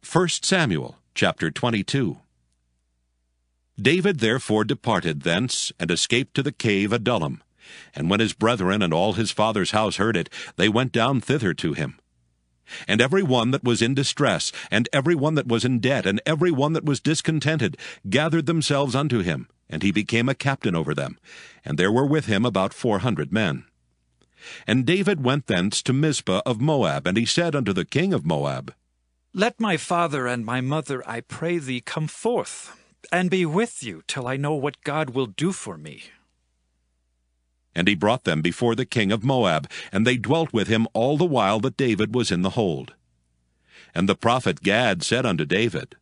1 Samuel chapter 22. David therefore departed thence, and escaped to the cave Adullam. And when his brethren and all his father's house heard it, they went down thither to him. And every one that was in distress, and every one that was in debt, and every one that was discontented, gathered themselves unto him, and he became a captain over them. And there were with him about 400 men. And David went thence to Mizpah of Moab, and he said unto the king of Moab, Let my father and my mother, I pray thee, come forth, and be with you till I know what God will do for me. And he brought them before the king of Moab, and they dwelt with him all the while that David was in the hold. And the prophet Gad said unto David,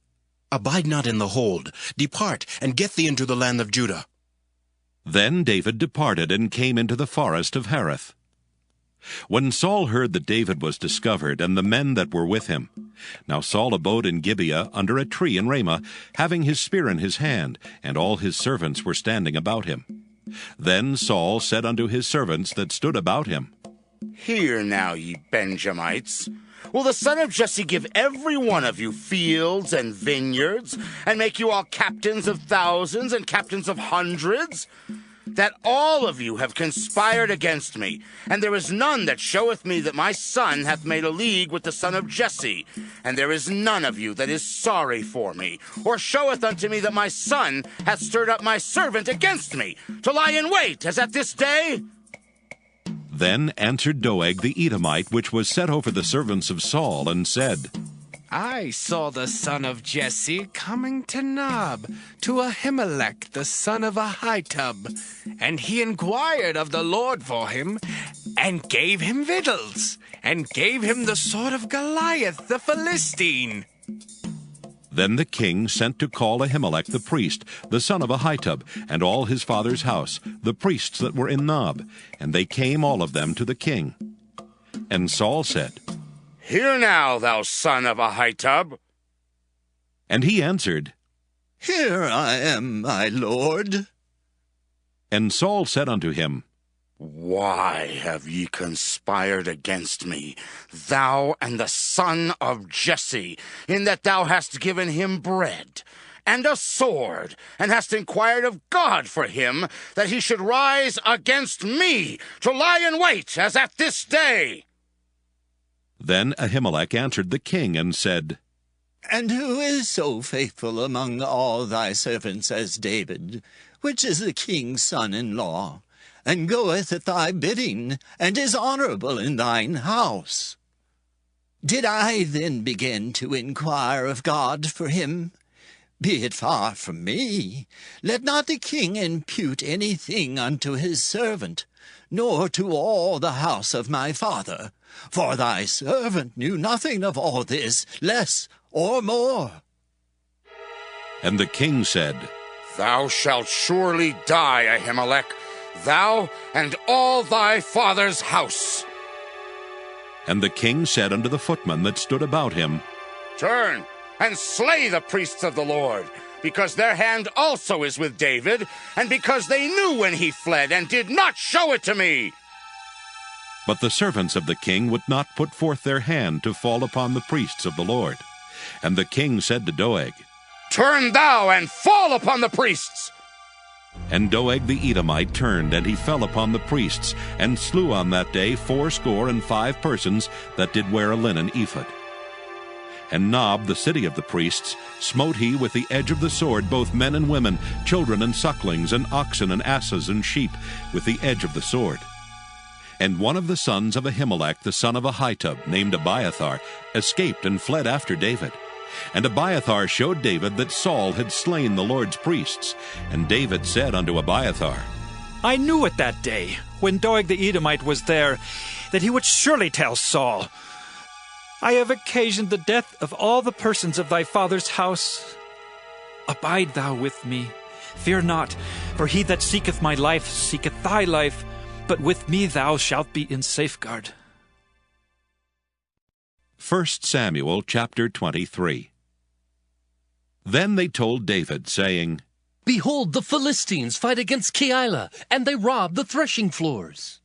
Abide not in the hold, depart, and get thee into the land of Judah. Then David departed, and came into the forest of Hareth. When Saul heard that David was discovered, and the men that were with him, now Saul abode in Gibeah under a tree in Ramah, having his spear in his hand, and all his servants were standing about him. Then Saul said unto his servants that stood about him, Hear now, ye Benjamites. Will the son of Jesse give every one of you fields and vineyards, and make you all captains of thousands and captains of hundreds? That all of you have conspired against me, and there is none that showeth me that my son hath made a league with the son of Jesse, and there is none of you that is sorry for me, or showeth unto me that my son hath stirred up my servant against me, to lie in wait, as at this day? Then answered Doeg the Edomite, which was set over the servants of Saul, and said, I saw the son of Jesse coming to Nob, to Ahimelech the son of Ahitub, and he inquired of the Lord for him, and gave him victuals, and gave him the sword of Goliath the Philistine. Then the king sent to call Ahimelech the priest, the son of Ahitub, and all his father's house, the priests that were in Nob, and they came all of them to the king. And Saul said, Hear now, thou son of Ahitub. And he answered, Here I am, my lord. And Saul said unto him, Why have ye conspired against me, thou and the son of Jesse, in that thou hast given him bread and a sword, and hast inquired of God for him, that he should rise against me, to lie in wait, as at this day? Then Ahimelech answered the king, and said, And who is so faithful among all thy servants as David, which is the king's son-in-law, and goeth at thy bidding, and is honorable in thine house? Did I then begin to inquire of God for him? Be it far from me. Let not the king impute anything unto his servant, nor to all the house of my father. For thy servant knew nothing of all this, less or more. And the king said, Thou shalt surely die, Ahimelech, thou and all thy father's house. And the king said unto the footmen that stood about him, Turn and slay the priests of the Lord, because their hand also is with David, and because they knew when he fled, and did not show it to me. But the servants of the king would not put forth their hand to fall upon the priests of the Lord. And the king said to Doeg, Turn thou and fall upon the priests. And Doeg the Edomite turned, and he fell upon the priests, and slew on that day 65 persons that did wear a linen ephod. And Nob, the city of the priests, smote he with the edge of the sword both men and women, children and sucklings, and oxen and asses and sheep, with the edge of the sword. And one of the sons of Ahimelech, the son of Ahitub, named Abiathar, escaped and fled after David. And Abiathar showed David that Saul had slain the Lord's priests. And David said unto Abiathar, I knew it that day, when Doeg the Edomite was there, that he would surely tell Saul, I have occasioned the death of all the persons of thy father's house. Abide thou with me. Fear not, for he that seeketh my life seeketh thy life, but with me thou shalt be in safeguard. 1 Samuel chapter 23. Then they told David, saying, Behold, the Philistines fight against Keilah, and they rob the threshing floors.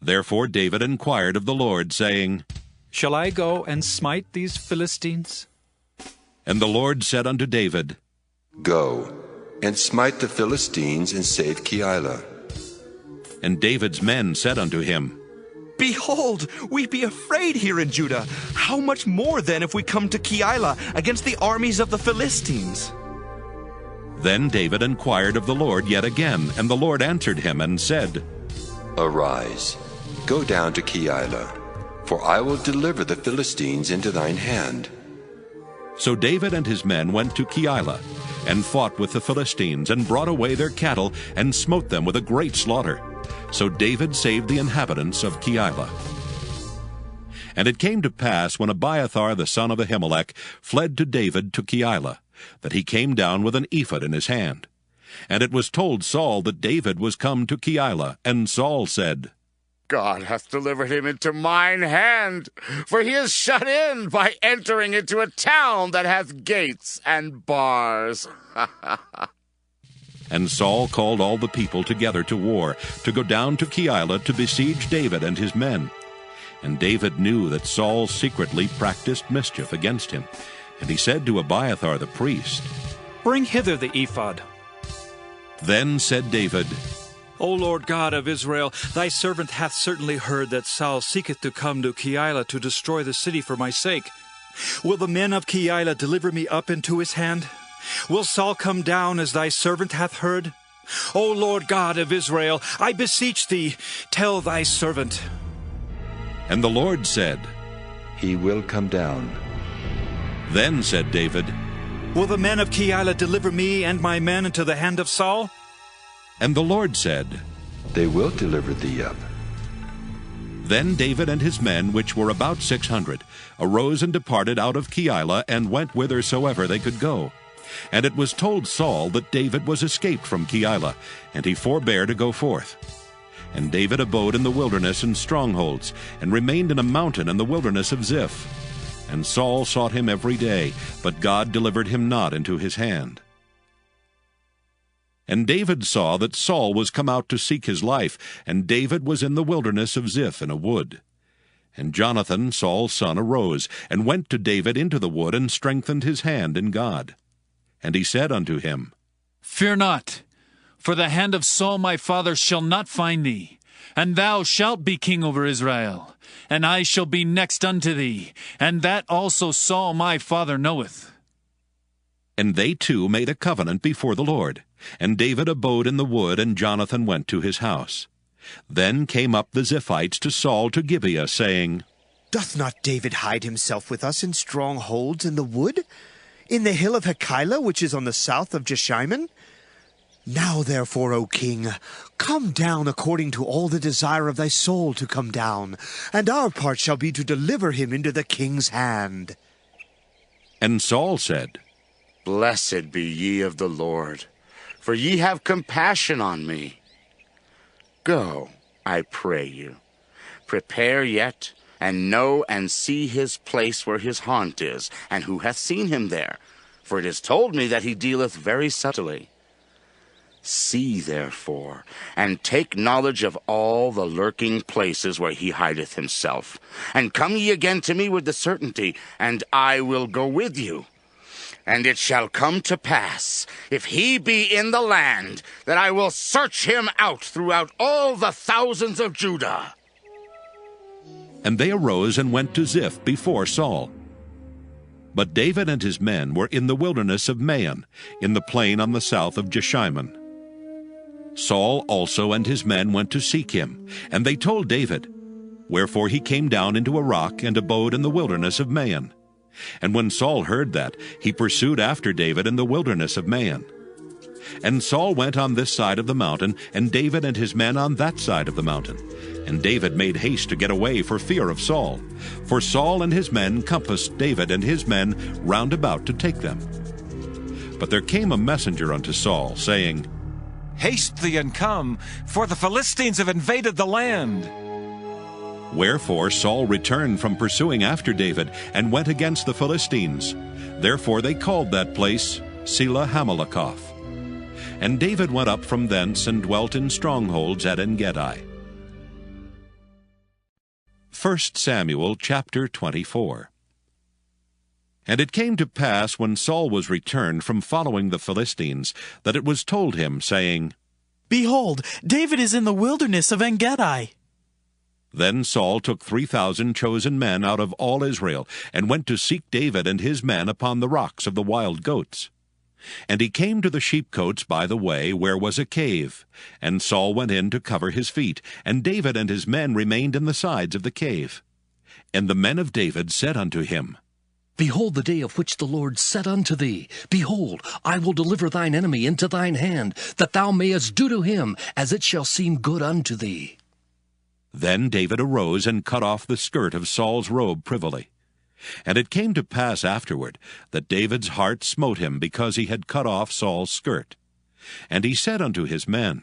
Therefore David inquired of the Lord, saying, Shall I go and smite these Philistines? And the Lord said unto David, Go, and smite the Philistines, and save Keilah. And David's men said unto him, Behold, we be afraid here in Judah. How much more then if we come to Keilah against the armies of the Philistines? Then David inquired of the Lord yet again, and the Lord answered him and said, Arise, go down to Keilah, for I will deliver the Philistines into thine hand. So David and his men went to Keilah, and fought with the Philistines, and brought away their cattle, and smote them with a great slaughter. So David saved the inhabitants of Keilah. And it came to pass, when Abiathar the son of Ahimelech fled to David to Keilah, that he came down with an ephod in his hand. And it was told Saul that David was come to Keilah, and Saul said, God hath delivered him into mine hand, for he is shut in by entering into a town that hath gates and bars. And Saul called all the people together to war, to go down to Keilah to besiege David and his men. And David knew that Saul secretly practiced mischief against him. And he said to Abiathar the priest, Bring hither the ephod. Then said David, O Lord God of Israel, thy servant hath certainly heard that Saul seeketh to come to Keilah to destroy the city for my sake. Will the men of Keilah deliver me up into his hand? Will Saul come down as thy servant hath heard? O Lord God of Israel, I beseech thee, tell thy servant. And the Lord said, He will come down. Then said David, Will the men of Keilah deliver me and my men into the hand of Saul? And the Lord said, They will deliver thee up. Then David and his men, which were about 600, arose and departed out of Keilah, and went whithersoever they could go. And it was told Saul that David was escaped from Keilah, and he forbare to go forth. And David abode in the wilderness in strongholds, and remained in a mountain in the wilderness of Ziph. And Saul sought him every day, but God delivered him not into his hand. And David saw that Saul was come out to seek his life, and David was in the wilderness of Ziph in a wood. And Jonathan, Saul's son, arose, and went to David into the wood, and strengthened his hand in God. And he said unto him, Fear not, for the hand of Saul my father shall not find thee, and thou shalt be king over Israel, and I shall be next unto thee, and that also Saul my father knoweth. And they two made a covenant before the Lord. And David abode in the wood, and Jonathan went to his house. Then came up the Ziphites to Saul to Gibeah, saying, Doth not David hide himself with us in strongholds in the wood? In the hill of Hachilah, which is on the south of Jeshimon? Now therefore, O king, come down according to all the desire of thy soul to come down, and our part shall be to deliver him into the king's hand. And Saul said, Blessed be ye of the Lord, for ye have compassion on me. Go, I pray you, prepare yet, and know and see his place where his haunt is, and who hath seen him there, for it is told me that he dealeth very subtly. See, therefore, and take knowledge of all the lurking places where he hideth himself, and come ye again to me with the certainty, and I will go with you. And it shall come to pass, if he be in the land, that I will search him out throughout all the thousands of Judah. And they arose and went to Ziph before Saul. But David and his men were in the wilderness of Maon, in the plain on the south of Jeshimon. Saul also and his men went to seek him, and they told David. Wherefore he came down into a rock and abode in the wilderness of Maon. And when Saul heard that, he pursued after David in the wilderness of Maon. And Saul went on this side of the mountain, and David and his men on that side of the mountain. And David made haste to get away for fear of Saul. For Saul and his men compassed David and his men round about to take them. But there came a messenger unto Saul, saying, Haste thee and come, for the Philistines have invaded the land. Wherefore Saul returned from pursuing after David, and went against the Philistines. Therefore they called that place Selah Hamalakoth. And David went up from thence, and dwelt in strongholds at En-gedi. 1 Samuel chapter 24. And it came to pass, when Saul was returned from following the Philistines, that it was told him, saying, Behold, David is in the wilderness of En-gedi. Then Saul took 3,000 chosen men out of all Israel, and went to seek David and his men upon the rocks of the wild goats. And he came to the sheepcotes by the way, where was a cave. And Saul went in to cover his feet, and David and his men remained in the sides of the cave. And the men of David said unto him, Behold the day of which the Lord said unto thee, Behold, I will deliver thine enemy into thine hand, that thou mayest do to him as it shall seem good unto thee. Then David arose and cut off the skirt of Saul's robe privily. And it came to pass afterward that David's heart smote him, because he had cut off Saul's skirt. And he said unto his men,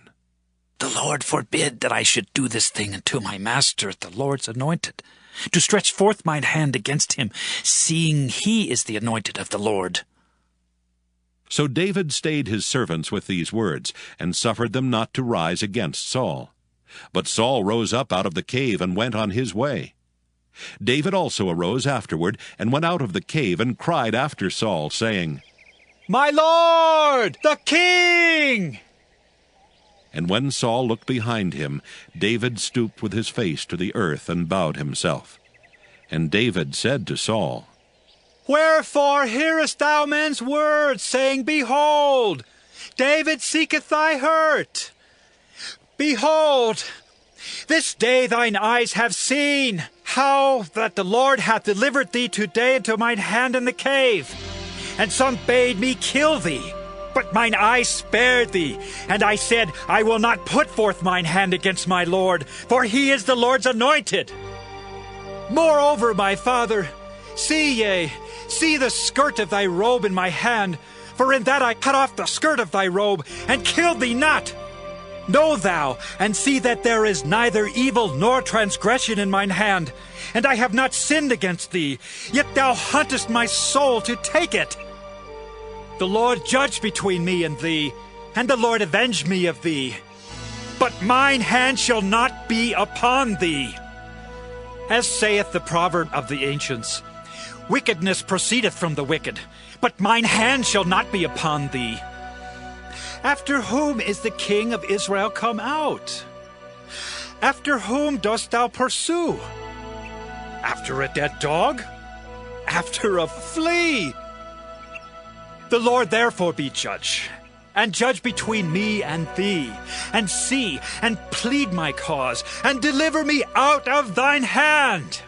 The Lord forbid that I should do this thing unto my master, the Lord's anointed, to stretch forth mine hand against him, seeing he is the anointed of the Lord. So David stayed his servants with these words, and suffered them not to rise against Saul. But Saul rose up out of the cave, and went on his way. David also arose afterward, and went out of the cave, and cried after Saul, saying, My Lord, the King! And when Saul looked behind him, David stooped with his face to the earth, and bowed himself. And David said to Saul, Wherefore hearest thou men's words, saying, Behold, David seeketh thy hurt? Behold, this day thine eyes have seen how that the Lord hath delivered thee today into mine hand in the cave. And some bade me kill thee, but mine eyes spared thee. And I said, I will not put forth mine hand against my Lord, for he is the Lord's anointed. Moreover, my father, see the skirt of thy robe in my hand, for in that I cut off the skirt of thy robe, and killed thee not. Know thou, and see that there is neither evil nor transgression in mine hand, and I have not sinned against thee, yet thou huntest my soul to take it. The Lord judge between me and thee, and the Lord avenge me of thee. But mine hand shall not be upon thee. As saith the proverb of the ancients, Wickedness proceedeth from the wicked, but mine hand shall not be upon thee. After whom is the king of Israel come out? After whom dost thou pursue? After a dead dog? After a flea? The Lord therefore be judge, and judge between me and thee, and see, and plead my cause, and deliver me out of thine hand.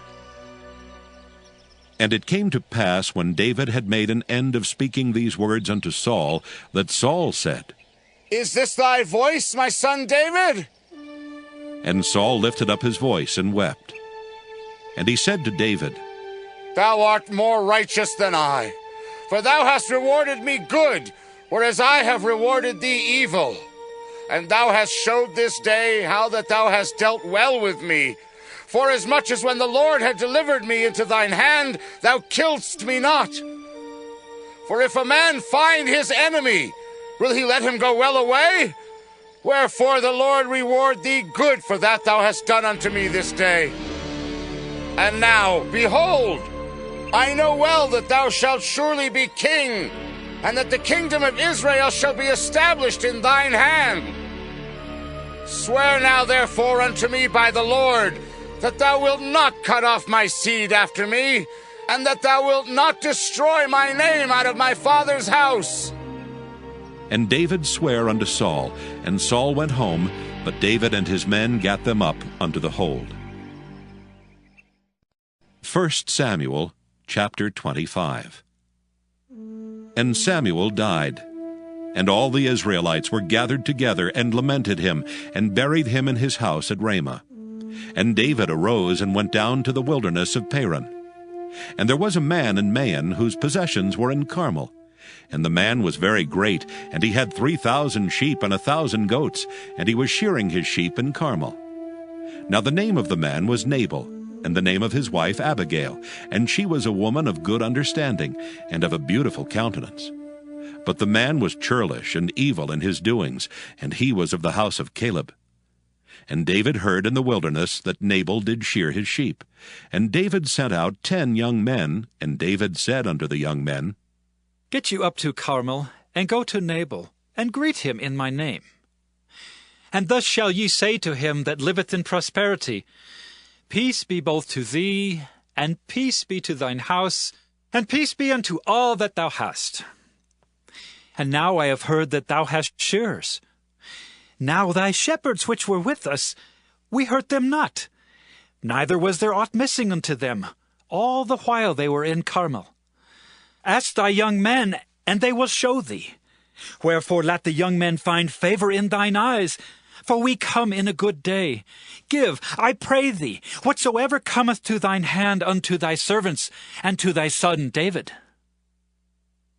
And it came to pass, when David had made an end of speaking these words unto Saul, that Saul said, Is this thy voice, my son David? And Saul lifted up his voice and wept. And he said to David, Thou art more righteous than I, for thou hast rewarded me good, whereas I have rewarded thee evil. And thou hast showed this day how that thou hast dealt well with me. Forasmuch as when the Lord had delivered me into thine hand, thou killedst me not. For if a man find his enemy, will he let him go well away? Wherefore the Lord reward thee good for that thou hast done unto me this day. And now, behold, I know well that thou shalt surely be king, and that the kingdom of Israel shall be established in thine hand. Swear now therefore unto me by the Lord, that thou wilt not cut off my seed after me, and that thou wilt not destroy my name out of my father's house. And David sware unto Saul, and Saul went home, but David and his men gat them up unto the hold. 1 Samuel chapter 25. And Samuel died, and all the Israelites were gathered together, and lamented him, and buried him in his house at Ramah. And David arose and went down to the wilderness of Paran. And there was a man in Maon whose possessions were in Carmel. And the man was very great, and he had 3,000 sheep and 1,000 goats, and he was shearing his sheep in Carmel. Now the name of the man was Nabal, and the name of his wife Abigail, and she was a woman of good understanding, and of a beautiful countenance. But the man was churlish and evil in his doings, and he was of the house of Caleb. And David heard in the wilderness that Nabal did shear his sheep. And David sent out 10 young men, and David said unto the young men, Get you up to Carmel, and go to Nabal, and greet him in my name. And thus shall ye say to him that liveth in prosperity, Peace be both to thee, and peace be to thine house, and peace be unto all that thou hast. And now I have heard that thou hast shearers. Now thy shepherds which were with us, we hurt them not, neither was there aught missing unto them, all the while they were in Carmel. Ask thy young men, and they will show thee. Wherefore let the young men find favor in thine eyes, for we come in a good day. Give, I pray thee, whatsoever cometh to thine hand unto thy servants, and to thy son David.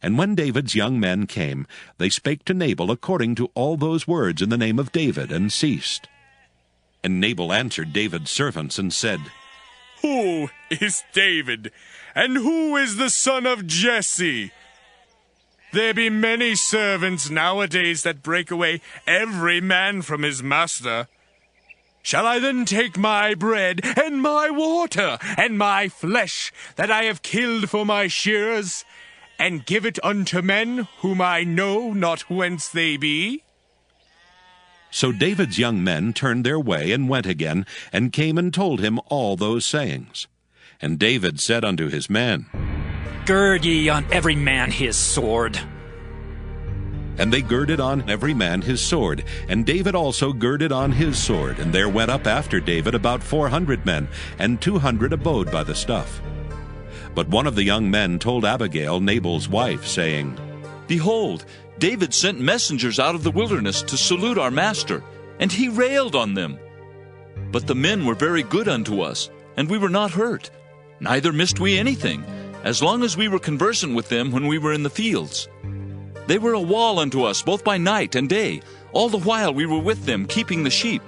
And when David's young men came, they spake to Nabal according to all those words in the name of David, and ceased. And Nabal answered David's servants, and said, Who is David, and who is the son of Jesse? There be many servants nowadays that break away every man from his master. Shall I then take my bread, and my water, and my flesh, that I have killed for my shearers, and give it unto men whom I know not whence they be? So David's young men turned their way, and went again, and came and told him all those sayings. And David said unto his men, Gird ye on every man his sword. And they girded on every man his sword, and David also girded on his sword. And there went up after David about 400 men, and 200 abode by the stuff. But one of the young men told Abigail, Nabal's wife, saying, Behold, David sent messengers out of the wilderness to salute our master, and he railed on them. But the men were very good unto us, and we were not hurt, neither missed we anything, as long as we were conversant with them when we were in the fields. They were a wall unto us both by night and day, all the while we were with them keeping the sheep.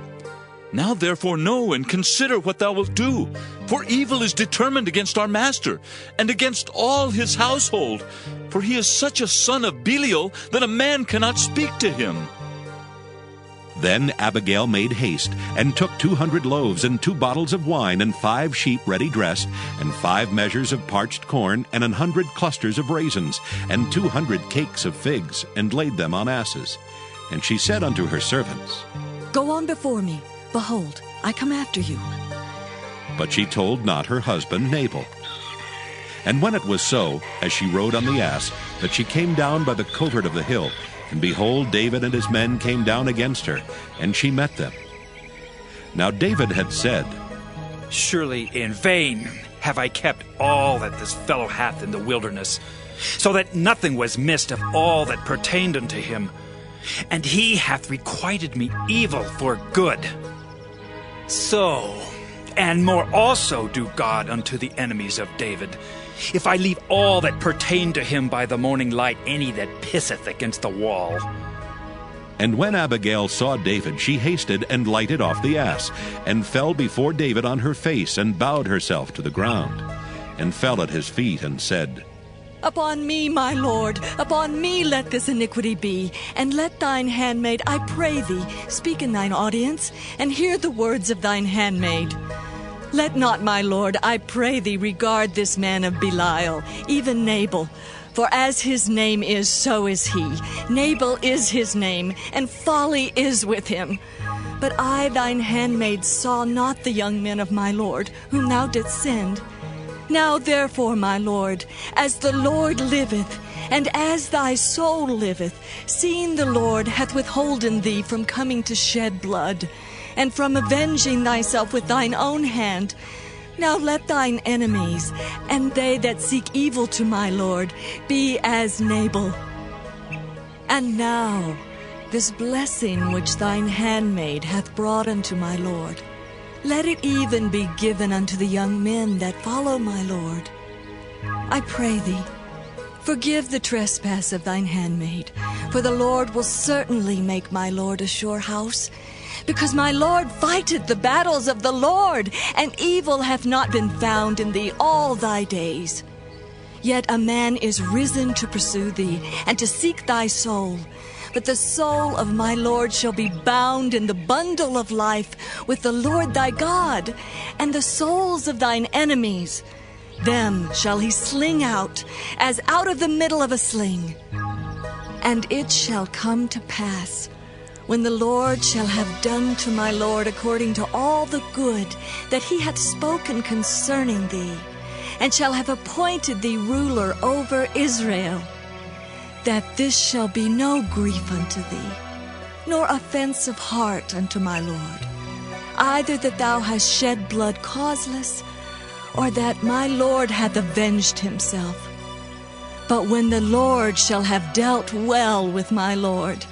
Now therefore know and consider what thou wilt do, for evil is determined against our master, and against all his household, for he is such a son of Belial that a man cannot speak to him. Then Abigail made haste, and took 200 loaves, and 2 bottles of wine, and 5 sheep ready dressed, and 5 measures of parched corn, and 100 clusters of raisins, and 200 cakes of figs, and laid them on asses. And she said unto her servants, Go on before me. Behold, I come after you. But she told not her husband Nabal. And when it was so, as she rode on the ass, that she came down by the covert of the hill, and behold, David and his men came down against her, and she met them. Now David had said, Surely in vain have I kept all that this fellow hath in the wilderness, so that nothing was missed of all that pertained unto him. And he hath requited me evil for good. So, and more also do God unto the enemies of David, if I leave all that pertain to him by the morning light any that pisseth against the wall. And when Abigail saw David, she hasted and lighted off the ass, and fell before David on her face, and bowed herself to the ground, and fell at his feet, and said, Upon me, my lord, upon me let this iniquity be, and let thine handmaid, I pray thee, speak in thine audience, and hear the words of thine handmaid. Let not, my lord, I pray thee, regard this man of Belial, even Nabal. For as his name is, so is he. Nabal is his name, and folly is with him. But I, thine handmaid, saw not the young men of my lord, whom thou didst send. Now therefore, my lord, as the Lord liveth, and as thy soul liveth, seeing the Lord hath withholden thee from coming to shed blood, and from avenging thyself with thine own hand, now let thine enemies, and they that seek evil to my lord, be as Nabal. And now this blessing which thine handmaid hath brought unto my lord, let it even be given unto the young men that follow my lord. I pray thee, forgive the trespass of thine handmaid, for the Lord will certainly make my lord a sure house, because my lord fighteth the battles of the Lord, and evil hath not been found in thee all thy days. Yet a man is risen to pursue thee, and to seek thy soul. But the soul of my Lord shall be bound in the bundle of life with the Lord thy God, and the souls of thine enemies, them shall he sling out, as out of the middle of a sling. And it shall come to pass, when the Lord shall have done to my Lord according to all the good that he hath spoken concerning thee, and shall have appointed thee ruler over Israel, that this shall be no grief unto thee, nor offense of heart unto my Lord, either that thou hast shed blood causeless, or that my Lord hath avenged himself. But when the Lord shall have dealt well with my Lord,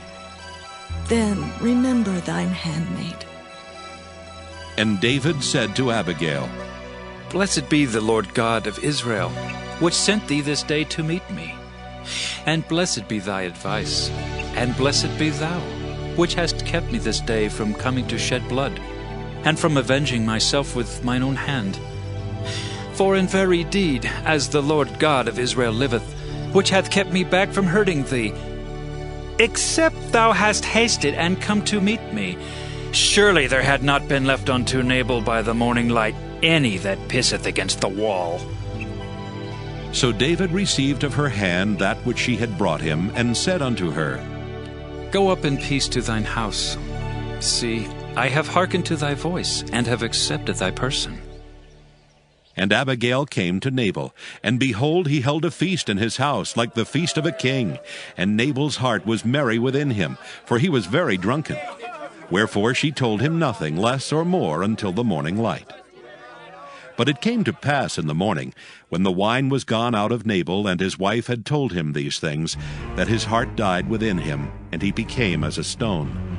then remember thine handmaid. And David said to Abigail, Blessed be the Lord God of Israel, which sent thee this day to meet me. And blessed be thy advice, and blessed be thou, which hast kept me this day from coming to shed blood, and from avenging myself with mine own hand. For in very deed, as the Lord God of Israel liveth, which hath kept me back from hurting thee, except thou hast hasted and come to meet me, surely there had not been left unto Nabal by the morning light any that pisseth against the wall. So David received of her hand that which she had brought him, and said unto her, Go up in peace to thine house. See, I have hearkened to thy voice, and have accepted thy person. And Abigail came to Nabal, and behold, he held a feast in his house, like the feast of a king. And Nabal's heart was merry within him, for he was very drunken. Wherefore she told him nothing less or more until the morning light. But it came to pass in the morning, when the wine was gone out of Nabal, and his wife had told him these things, that his heart died within him, and he became as a stone.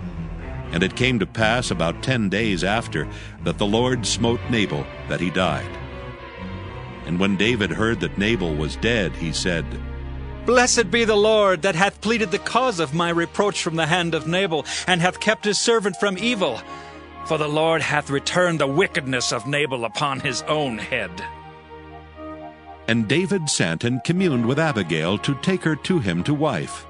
And it came to pass about 10 days after, that the Lord smote Nabal, that he died. And when David heard that Nabal was dead, he said, Blessed be the Lord, that hath pleaded the cause of my reproach from the hand of Nabal, and hath kept his servant from evil. For the Lord hath returned the wickedness of Nabal upon his own head. And David sent and communed with Abigail to take her to him to wife.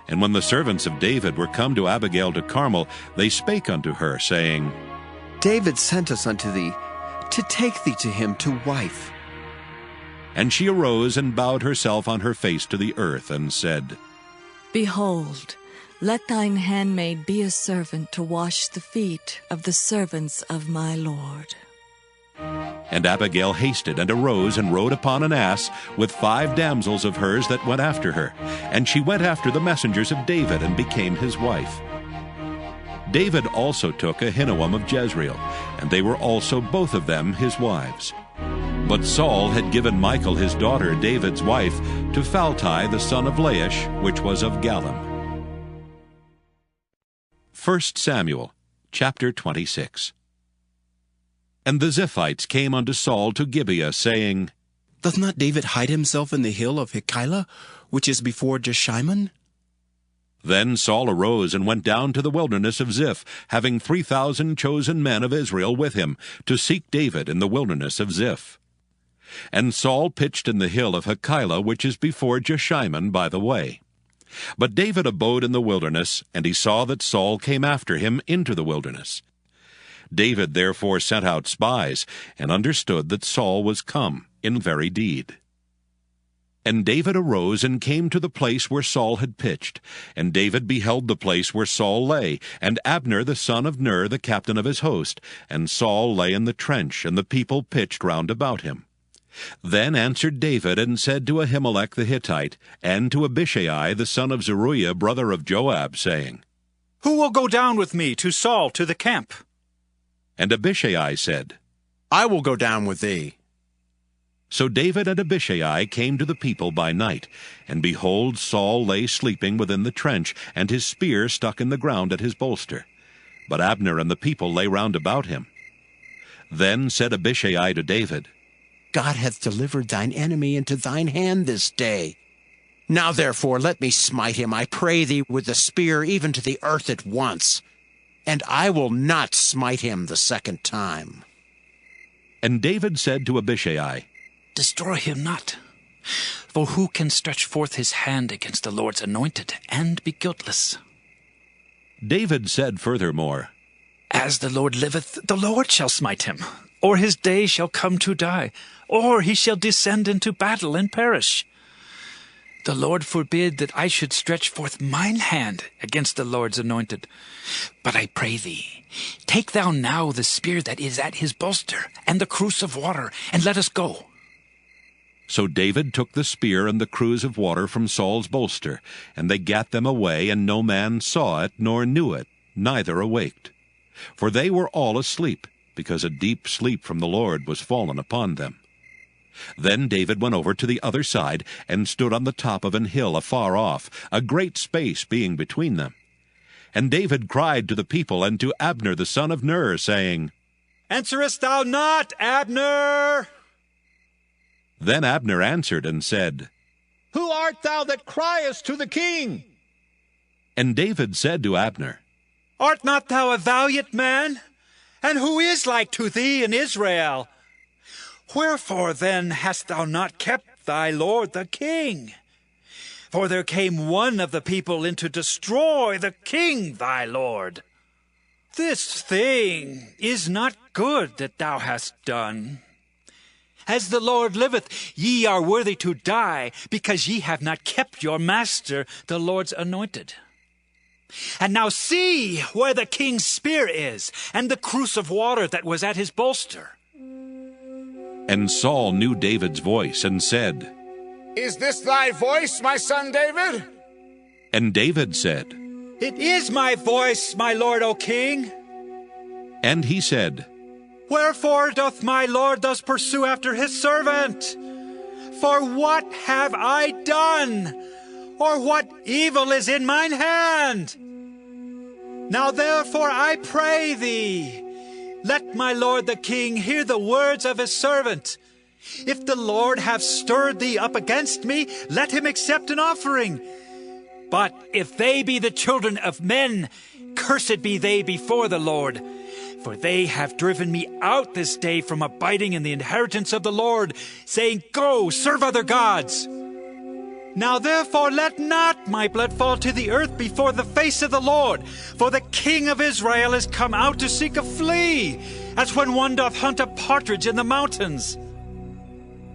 And when the servants of David were come to Abigail to Carmel, they spake unto her, saying, David sent us unto thee, to take thee to him to wife. And she arose and bowed herself on her face to the earth, and said, Behold, let thine handmaid be a servant to wash the feet of the servants of my Lord. And Abigail hasted, and arose, and rode upon an ass, with 5 damsels of hers that went after her. And she went after the messengers of David, and became his wife. David also took Ahinoam of Jezreel, and they were also both of them his wives. But But Saul had given Michal his daughter, David's wife, to Phalti the son of Laish, which was of Gallim. 1 Samuel, chapter 26. And the Ziphites came unto Saul to Gibeah, saying, Doth not David hide himself in the hill of Hachilah, which is before Jeshimon? Then Saul arose and went down to the wilderness of Ziph, having 3,000 chosen men of Israel with him, to seek David in the wilderness of Ziph. And Saul pitched in the hill of Hachilah, which is before Jeshimon by the way. But David abode in the wilderness, and he saw that Saul came after him into the wilderness. David therefore sent out spies, and understood that Saul was come in very deed. And David arose and came to the place where Saul had pitched. And David beheld the place where Saul lay, and Abner the son of Ner the captain of his host. And Saul lay in the trench, and the people pitched round about him. Then answered David and said to Ahimelech the Hittite, and to Abishai the son of Zeruiah brother of Joab, saying, Who will go down with me to Saul to the camp? And Abishai said, I will go down with thee. So David and Abishai came to the people by night, and behold, Saul lay sleeping within the trench, and his spear stuck in the ground at his bolster. But Abner and the people lay round about him. Then said Abishai to David, God hath delivered thine enemy into thine hand this day. Now therefore let me smite him, I pray thee, with the spear even to the earth at once, and I will not smite him the second time. And David said to Abishai, Destroy him not. For who can stretch forth his hand against the Lord's anointed and be guiltless? David said furthermore, As the Lord liveth, the Lord shall smite him, or his day shall come to die, or he shall descend into battle and perish. The Lord forbid that I should stretch forth mine hand against the Lord's anointed. But I pray thee, take thou now the spear that is at his bolster, and the cruse of water, and let us go. So David took the spear and the cruse of water from Saul's bolster, and they gat them away, and no man saw it, nor knew it, neither awaked. For they were all asleep, because a deep sleep from the Lord was fallen upon them. Then David went over to the other side, and stood on the top of an hill afar off, a great space being between them. And David cried to the people and to Abner the son of Ner, saying, Answerest thou not, Abner? Then Abner answered and said, Who art thou that criest to the king? And David said to Abner, Art not thou a valiant man? And who is like to thee in Israel? Wherefore then hast thou not kept thy lord the king? For there came one of the people in to destroy the king thy lord. This thing is not good that thou hast done. As the Lord liveth, ye are worthy to die, because ye have not kept your master, the Lord's anointed. And now see where the king's spear is, and the cruse of water that was at his bolster. And Saul knew David's voice, and said, Is this thy voice, my son David? And David said, It is my voice, my lord, O king. And he said, Wherefore doth my lord thus pursue after his servant? For what have I done? Or what evil is in mine hand? Now therefore I pray thee, let my lord the king hear the words of his servant. If the Lord have stirred thee up against me, let him accept an offering. But if they be the children of men, cursed be they before the Lord. For they have driven me out this day from abiding in the inheritance of the Lord, saying, Go, serve other gods. Now therefore let not my blood fall to the earth before the face of the Lord, for the king of Israel is come out to seek a flea, as when one doth hunt a partridge in the mountains.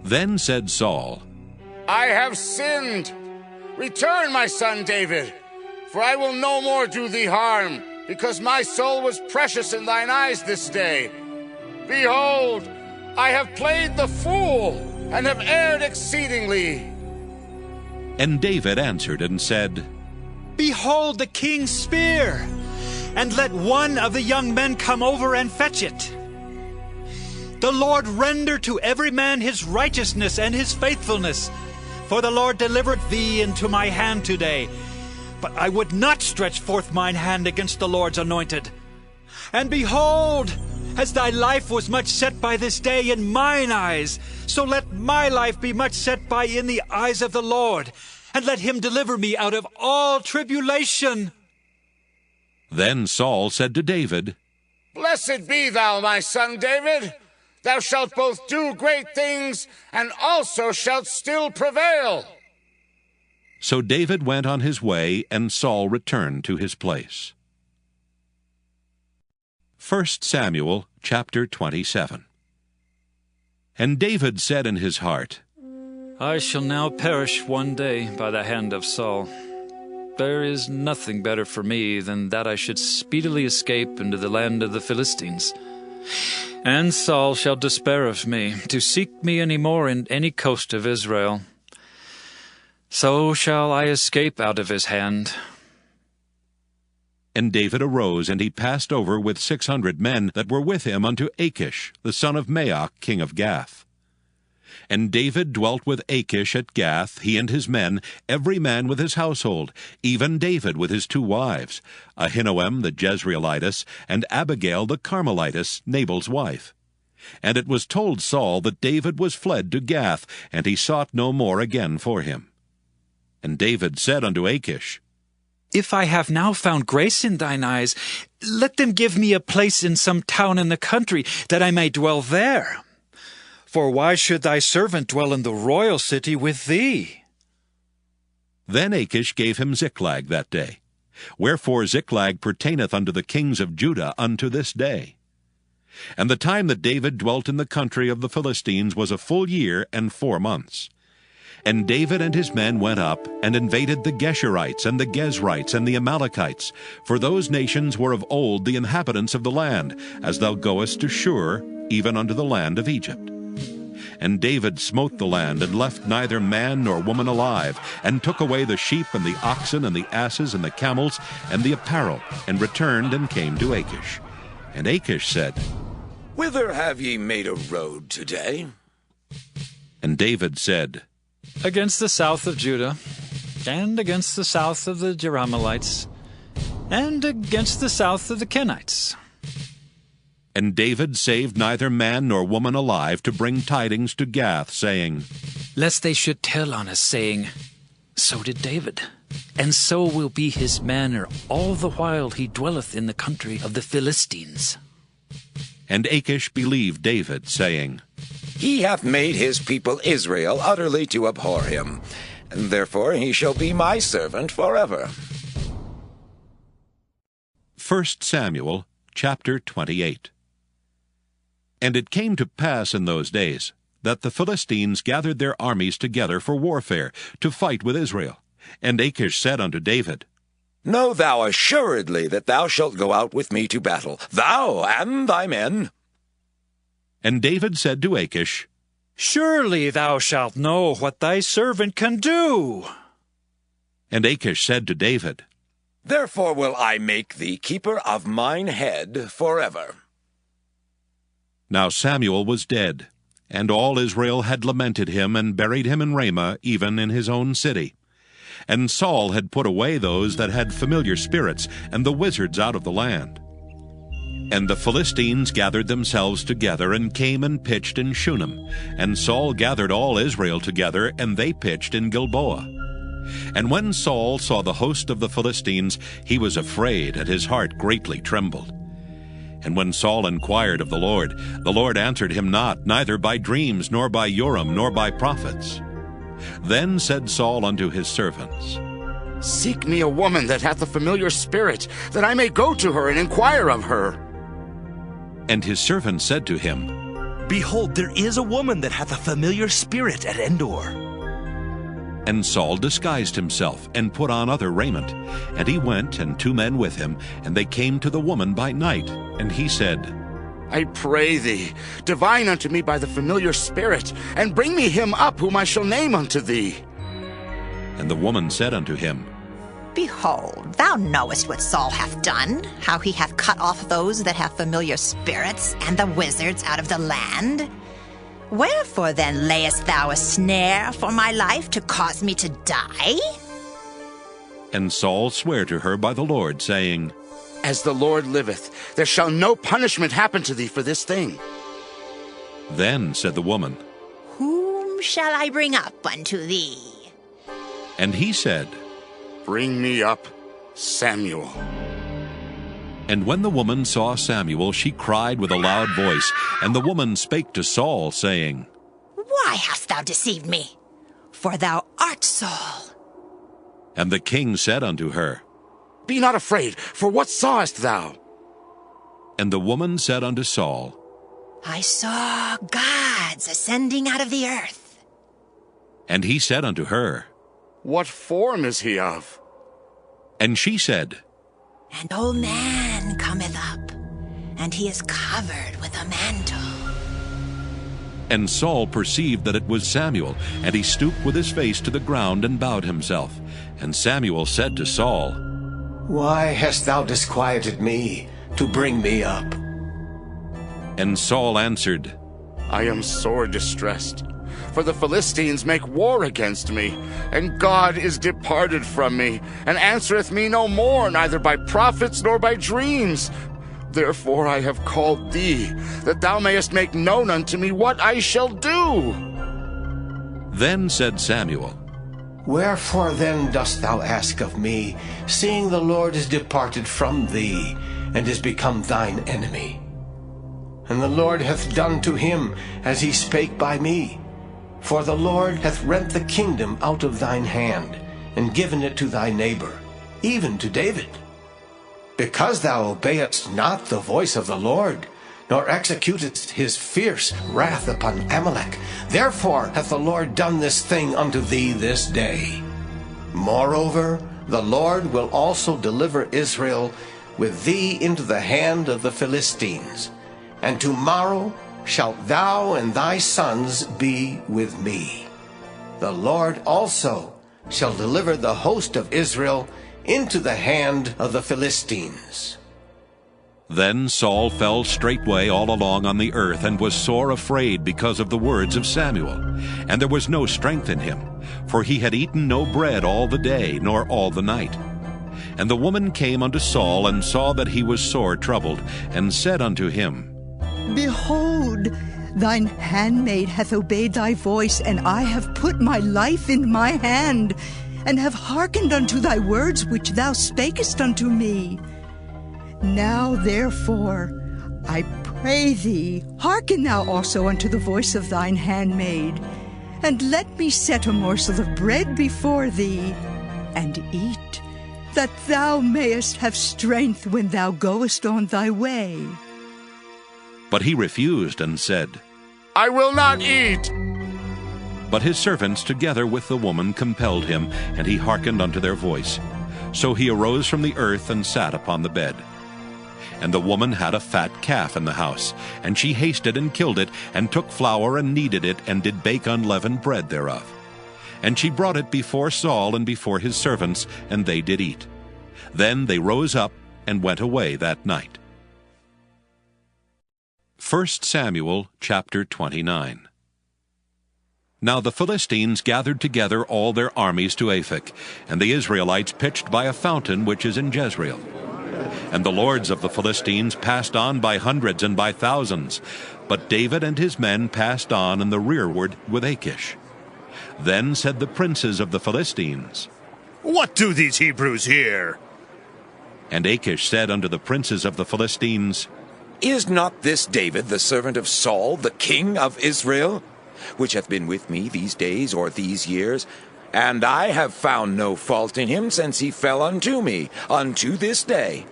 Then said Saul, I have sinned. Return, my son David, for I will no more do thee harm, because my soul was precious in thine eyes this day. Behold, I have played the fool, and have erred exceedingly. And David answered and said, Behold the king's spear, and let one of the young men come over and fetch it. The Lord render to every man his righteousness and his faithfulness. For the Lord delivered thee into my hand today. But I would not stretch forth mine hand against the Lord's anointed. And behold, as thy life was much set by this day in mine eyes, so let my life be much set by in the eyes of the Lord, and let him deliver me out of all tribulation. Then Saul said to David, Blessed be thou, my son David. Thou shalt both do great things, and also shalt still prevail. So David went on his way, and Saul returned to his place. 1 Samuel chapter 27. And David said in his heart, I shall now perish one day by the hand of Saul. There is nothing better for me than that I should speedily escape into the land of the Philistines. And Saul shall despair of me, to seek me any more in any coast of Israel. So shall I escape out of his hand. And David arose, and he passed over with 600 men that were with him unto Achish, the son of Maoch, king of Gath. And David dwelt with Achish at Gath, he and his men, every man with his household, even David with his 2 wives, Ahinoam the Jezreelitess, and Abigail the Carmelitess, Nabal's wife. And it was told Saul that David was fled to Gath, and he sought no more again for him. And David said unto Achish, If I have now found grace in thine eyes, let them give me a place in some town in the country, that I may dwell there. For why should thy servant dwell in the royal city with thee? Then Achish gave him Ziklag that day. Wherefore Ziklag pertaineth unto the kings of Judah unto this day. And the time that David dwelt in the country of the Philistines was a full year and 4 months. And David and his men went up, and invaded the Geshurites, and the Gezrites, and the Amalekites, for those nations were of old the inhabitants of the land, as thou goest to Shur, even unto the land of Egypt. And David smote the land, and left neither man nor woman alive, and took away the sheep, and the oxen, and the asses, and the camels, and the apparel, and returned and came to Achish. And Achish said, Whither have ye made a road today? And David said, Against the south of Judah, and against the south of the Jerahmeelites, and against the south of the Kenites. And David saved neither man nor woman alive to bring tidings to Gath, saying, Lest they should tell on us, saying, So did David, and so will be his manner all the while he dwelleth in the country of the Philistines. And Achish believed David, saying, He hath made his people Israel utterly to abhor him, and therefore he shall be my servant forever. 1 Samuel chapter 28. And it came to pass in those days that the Philistines gathered their armies together for warfare, to fight with Israel. And Achish said unto David, Know thou assuredly that thou shalt go out with me to battle, thou and thy men. And David said to Achish, Surely thou shalt know what thy servant can do. And Achish said to David, Therefore will I make thee keeper of mine head forever. Now Samuel was dead, and all Israel had lamented him, and buried him in Ramah, even in his own city. And Saul had put away those that had familiar spirits, and the wizards out of the land. And the Philistines gathered themselves together, and came and pitched in Shunem. And Saul gathered all Israel together, and they pitched in Gilboa. And when Saul saw the host of the Philistines, he was afraid, and his heart greatly trembled. And when Saul inquired of the Lord answered him not, neither by dreams, nor by Urim, nor by prophets. Then said Saul unto his servants, Seek me a woman that hath a familiar spirit, that I may go to her and inquire of her. And his servants said to him, Behold, there is a woman that hath a familiar spirit at Endor. And Saul disguised himself, and put on other raiment. And he went, and 2 men with him, and they came to the woman by night. And he said, I pray thee, divine unto me by the familiar spirit, and bring me him up whom I shall name unto thee. And the woman said unto him, Behold, thou knowest what Saul hath done, how he hath cut off those that have familiar spirits and the wizards out of the land. Wherefore then layest thou a snare for my life to cause me to die? And Saul sware to her by the Lord, saying, As the Lord liveth, there shall no punishment happen to thee for this thing. Then said the woman, Whom shall I bring up unto thee? And he said, Bring me up Samuel. And when the woman saw Samuel, she cried with a loud voice. And the woman spake to Saul, saying, Why hast thou deceived me? For thou art Saul. And the king said unto her, Be not afraid, for what sawest thou? And the woman said unto Saul, I saw gods ascending out of the earth. And he said unto her, What form is he of? And she said, An old man cometh up, and he is covered with a mantle. And Saul perceived that it was Samuel, and he stooped with his face to the ground and bowed himself. And Samuel said to Saul, Why hast thou disquieted me to bring me up? And Saul answered, I am sore distressed, for the Philistines make war against me, and God is departed from me, and answereth me no more, neither by prophets nor by dreams. Therefore I have called thee, that thou mayest make known unto me what I shall do. Then said Samuel, Wherefore then dost thou ask of me, seeing the Lord is departed from thee, and is become thine enemy? And the Lord hath done to him as he spake by me. For the Lord hath rent the kingdom out of thine hand, and given it to thy neighbor, even to David. Because thou obeyedst not the voice of the Lord, nor executedst his fierce wrath upon Amalek, therefore hath the Lord done this thing unto thee this day. Moreover, the Lord will also deliver Israel with thee into the hand of the Philistines. And tomorrow shalt thou and thy sons be with me. The Lord also shall deliver the host of Israel into the hand of the Philistines. Then Saul fell straightway all along on the earth, and was sore afraid because of the words of Samuel. And there was no strength in him, for he had eaten no bread all the day, nor all the night. And the woman came unto Saul, and saw that he was sore troubled, and said unto him, Behold, thine handmaid hath obeyed thy voice, and I have put my life in my hand, and have hearkened unto thy words which thou spakest unto me. Now therefore, I pray thee, hearken thou also unto the voice of thine handmaid, and let me set a morsel of bread before thee, and eat, that thou mayest have strength when thou goest on thy way. But he refused, and said, I will not eat. But his servants together with the woman compelled him, and he hearkened unto their voice. So he arose from the earth, and sat upon the bed. And the woman had a fat calf in the house, and she hasted and killed it, and took flour and kneaded it, and did bake unleavened bread thereof. And she brought it before Saul and before his servants, and they did eat. Then they rose up and went away that night. 1 Samuel chapter 29. Now the Philistines gathered together all their armies to Aphek, and the Israelites pitched by a fountain which is in Jezreel. And the lords of the Philistines passed on by hundreds and by thousands, but David and his men passed on in the rearward with Achish. Then said the princes of the Philistines, What do these Hebrews here? And Achish said unto the princes of the Philistines, Is not this David the servant of Saul, the king of Israel, which hath been with me these days or these years? And I have found no fault in him since he fell unto me, unto this day.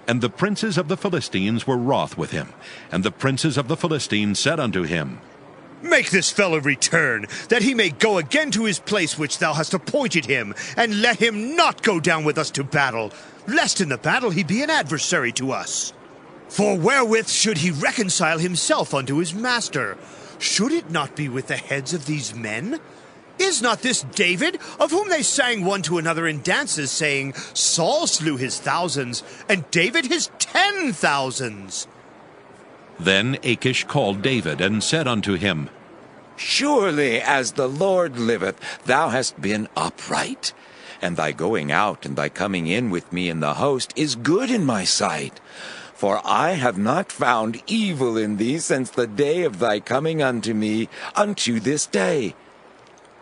And the princes of the Philistines were wroth with him. And the princes of the Philistines said unto him, Make this fellow return, that he may go again to his place which thou hast appointed him, and let him not go down with us to battle, lest in the battle he be an adversary to us. For wherewith should he reconcile himself unto his master? Should it not be with the heads of these men? Is not this David, of whom they sang one to another in dances, saying, Saul slew his thousands, and David his 10,000s? Then Achish called David, and said unto him, Surely as the Lord liveth, thou hast been upright, and thy going out and thy coming in with me in the host is good in my sight. For I have not found evil in thee since the day of thy coming unto me unto this day.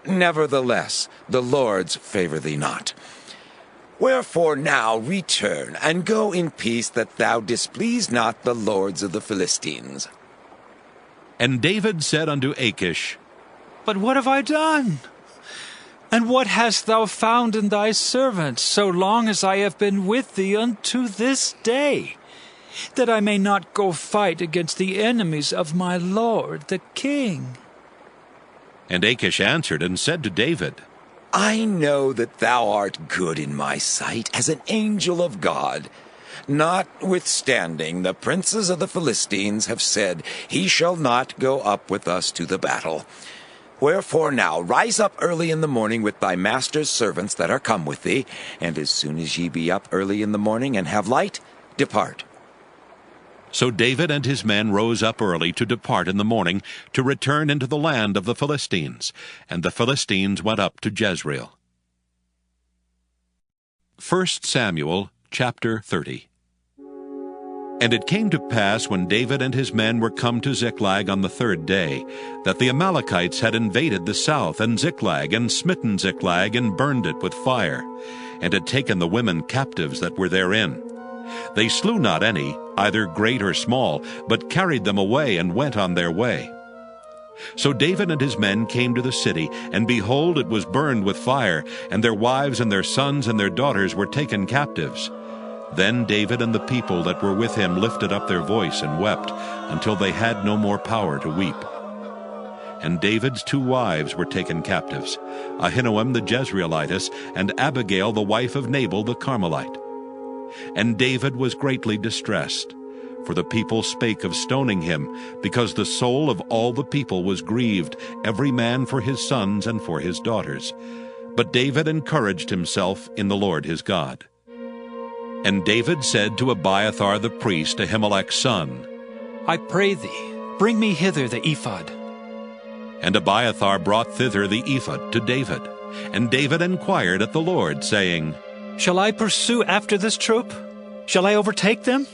Nevertheless, the Lord's favor thee not. Wherefore now return, and go in peace, that thou displease not the lords of the Philistines. And David said unto Achish, But what have I done? And what hast thou found in thy servant, so long as I have been with thee unto this day, that I may not go fight against the enemies of my lord the king? And Achish answered and said to David, I know that thou art good in my sight as an angel of God. Notwithstanding, the princes of the Philistines have said, He shall not go up with us to the battle. Wherefore now rise up early in the morning with thy master's servants that are come with thee, and as soon as ye be up early in the morning and have light, depart. So David and his men rose up early to depart in the morning, to return into the land of the Philistines. And the Philistines went up to Jezreel. 1 Samuel chapter 30. And it came to pass, when David and his men were come to Ziklag on the 3rd day, that the Amalekites had invaded the south, and Ziklag, and smitten Ziklag, and burned it with fire, and had taken the women captives that were therein. They slew not any, either great or small, but carried them away, and went on their way. So David and his men came to the city, and behold, it was burned with fire, and their wives and their sons and their daughters were taken captives. Then David and the people that were with him lifted up their voice and wept, until they had no more power to weep. And David's 2 wives were taken captives, Ahinoam the Jezreelitess, and Abigail the wife of Nabal the Carmelite. And David was greatly distressed, for the people spake of stoning him, because the soul of all the people was grieved, every man for his sons and for his daughters. But David encouraged himself in the Lord his God. And David said to Abiathar the priest, Ahimelech's son, I pray thee, bring me hither the ephod. And Abiathar brought thither the ephod to David. And David inquired at the Lord, saying, Shall I pursue after this troop? Shall I overtake them?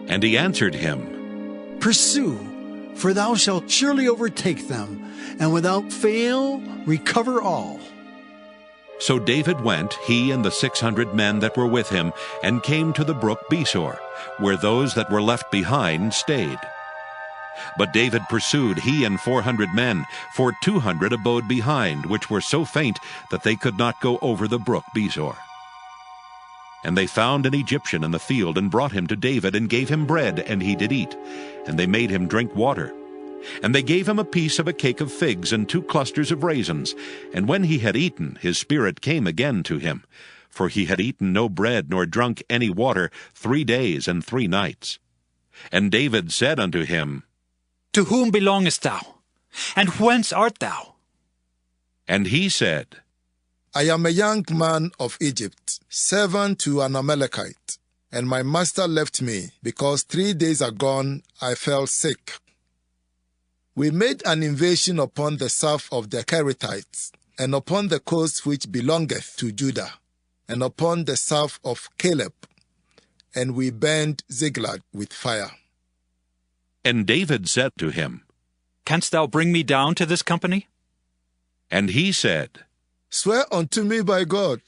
And he answered him, Pursue, for thou shalt surely overtake them, and without fail recover all. So David went, he and the 600 men that were with him, and came to the brook Besor, where those that were left behind stayed. But David pursued, he and 400 men, for 200 abode behind, which were so faint that they could not go over the brook Besor. And they found an Egyptian in the field, and brought him to David, and gave him bread, and he did eat. And they made him drink water. And they gave him a piece of a cake of figs, and 2 clusters of raisins. And when he had eaten, his spirit came again to him, for he had eaten no bread, nor drunk any water 3 days and 3 nights. And David said unto him, To whom belongest thou? And whence art thou? And he said, I am a young man of Egypt, servant to an Amalekite, and my master left me, because 3 days agone I fell sick. We made an invasion upon the south of the Kerethites, and upon the coast which belongeth to Judah, and upon the south of Caleb, and we burned Ziklag with fire. And David said to him, Canst thou bring me down to this company? And he said, Swear unto me by God,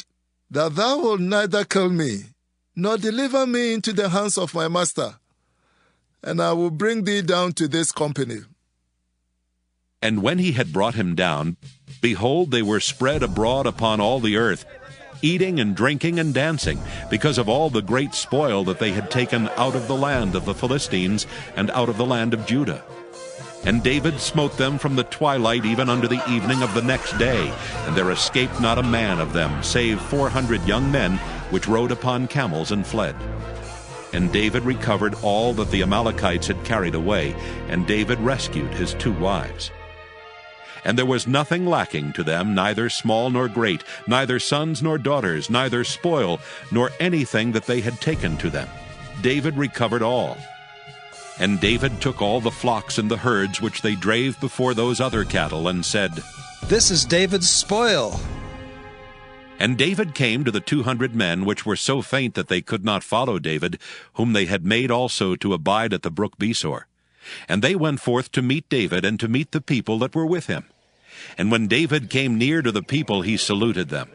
that thou wilt neither kill me, nor deliver me into the hands of my master, and I will bring thee down to this company. And when he had brought him down, behold, they were spread abroad upon all the earth, eating and drinking and dancing, because of all the great spoil that they had taken out of the land of the Philistines and out of the land of Judah. And David smote them from the twilight even unto the evening of the next day, and there escaped not a man of them, save 400 young men, which rode upon camels and fled. And David recovered all that the Amalekites had carried away, and David rescued his 2 wives. And there was nothing lacking to them, neither small nor great, neither sons nor daughters, neither spoil, nor anything that they had taken to them. David recovered all. And David took all the flocks and the herds which they drave before those other cattle, and said, This is David's spoil. And David came to the 200 men which were so faint that they could not follow David, whom they had made also to abide at the brook Besor. And they went forth to meet David, and to meet the people that were with him. And when David came near to the people, he saluted them.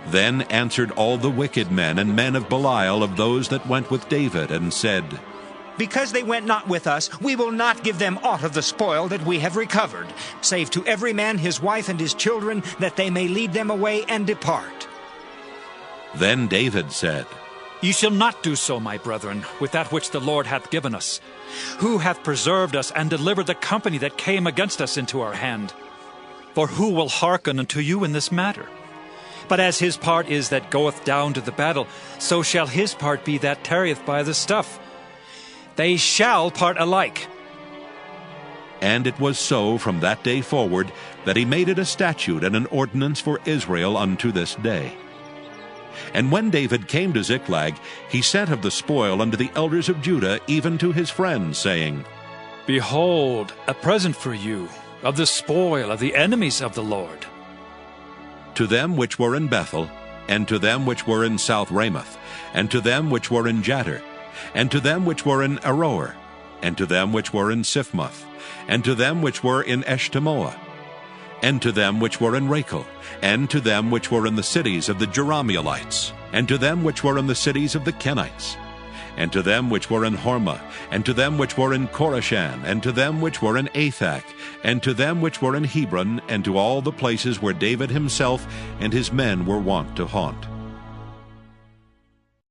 Then answered all the wicked men and men of Belial of those that went with David, and said, Because they went not with us, we will not give them aught of the spoil that we have recovered, save to every man his wife and his children, that they may lead them away and depart. Then David said, Ye shall not do so, my brethren, with that which the Lord hath given us, who hath preserved us and delivered the company that came against us into our hand. For who will hearken unto you in this matter? But as his part is that goeth down to the battle, so shall his part be that tarrieth by the stuff. They shall part alike. And it was so from that day forward, that he made it a statute and an ordinance for Israel unto this day. And when David came to Ziklag, he sent of the spoil unto the elders of Judah, even to his friends, saying, Behold, a present for you, of the spoil of the enemies of the Lord. To them which were in Bethel, and to them which were in South Ramoth, and to them which were in Jattir, and to them which were in Aroer, and to them which were in Siphmoth, and to them which were in Eshtemoa, and to them which were in Rachel, and to them which were in the cities of the Jerahmeelites, and to them which were in the cities of the Kenites, and to them which were in Hormah, and to them which were in Korashan, and to them which were in Athak, and to them which were in Hebron, and to all the places where David himself and his men were wont to haunt.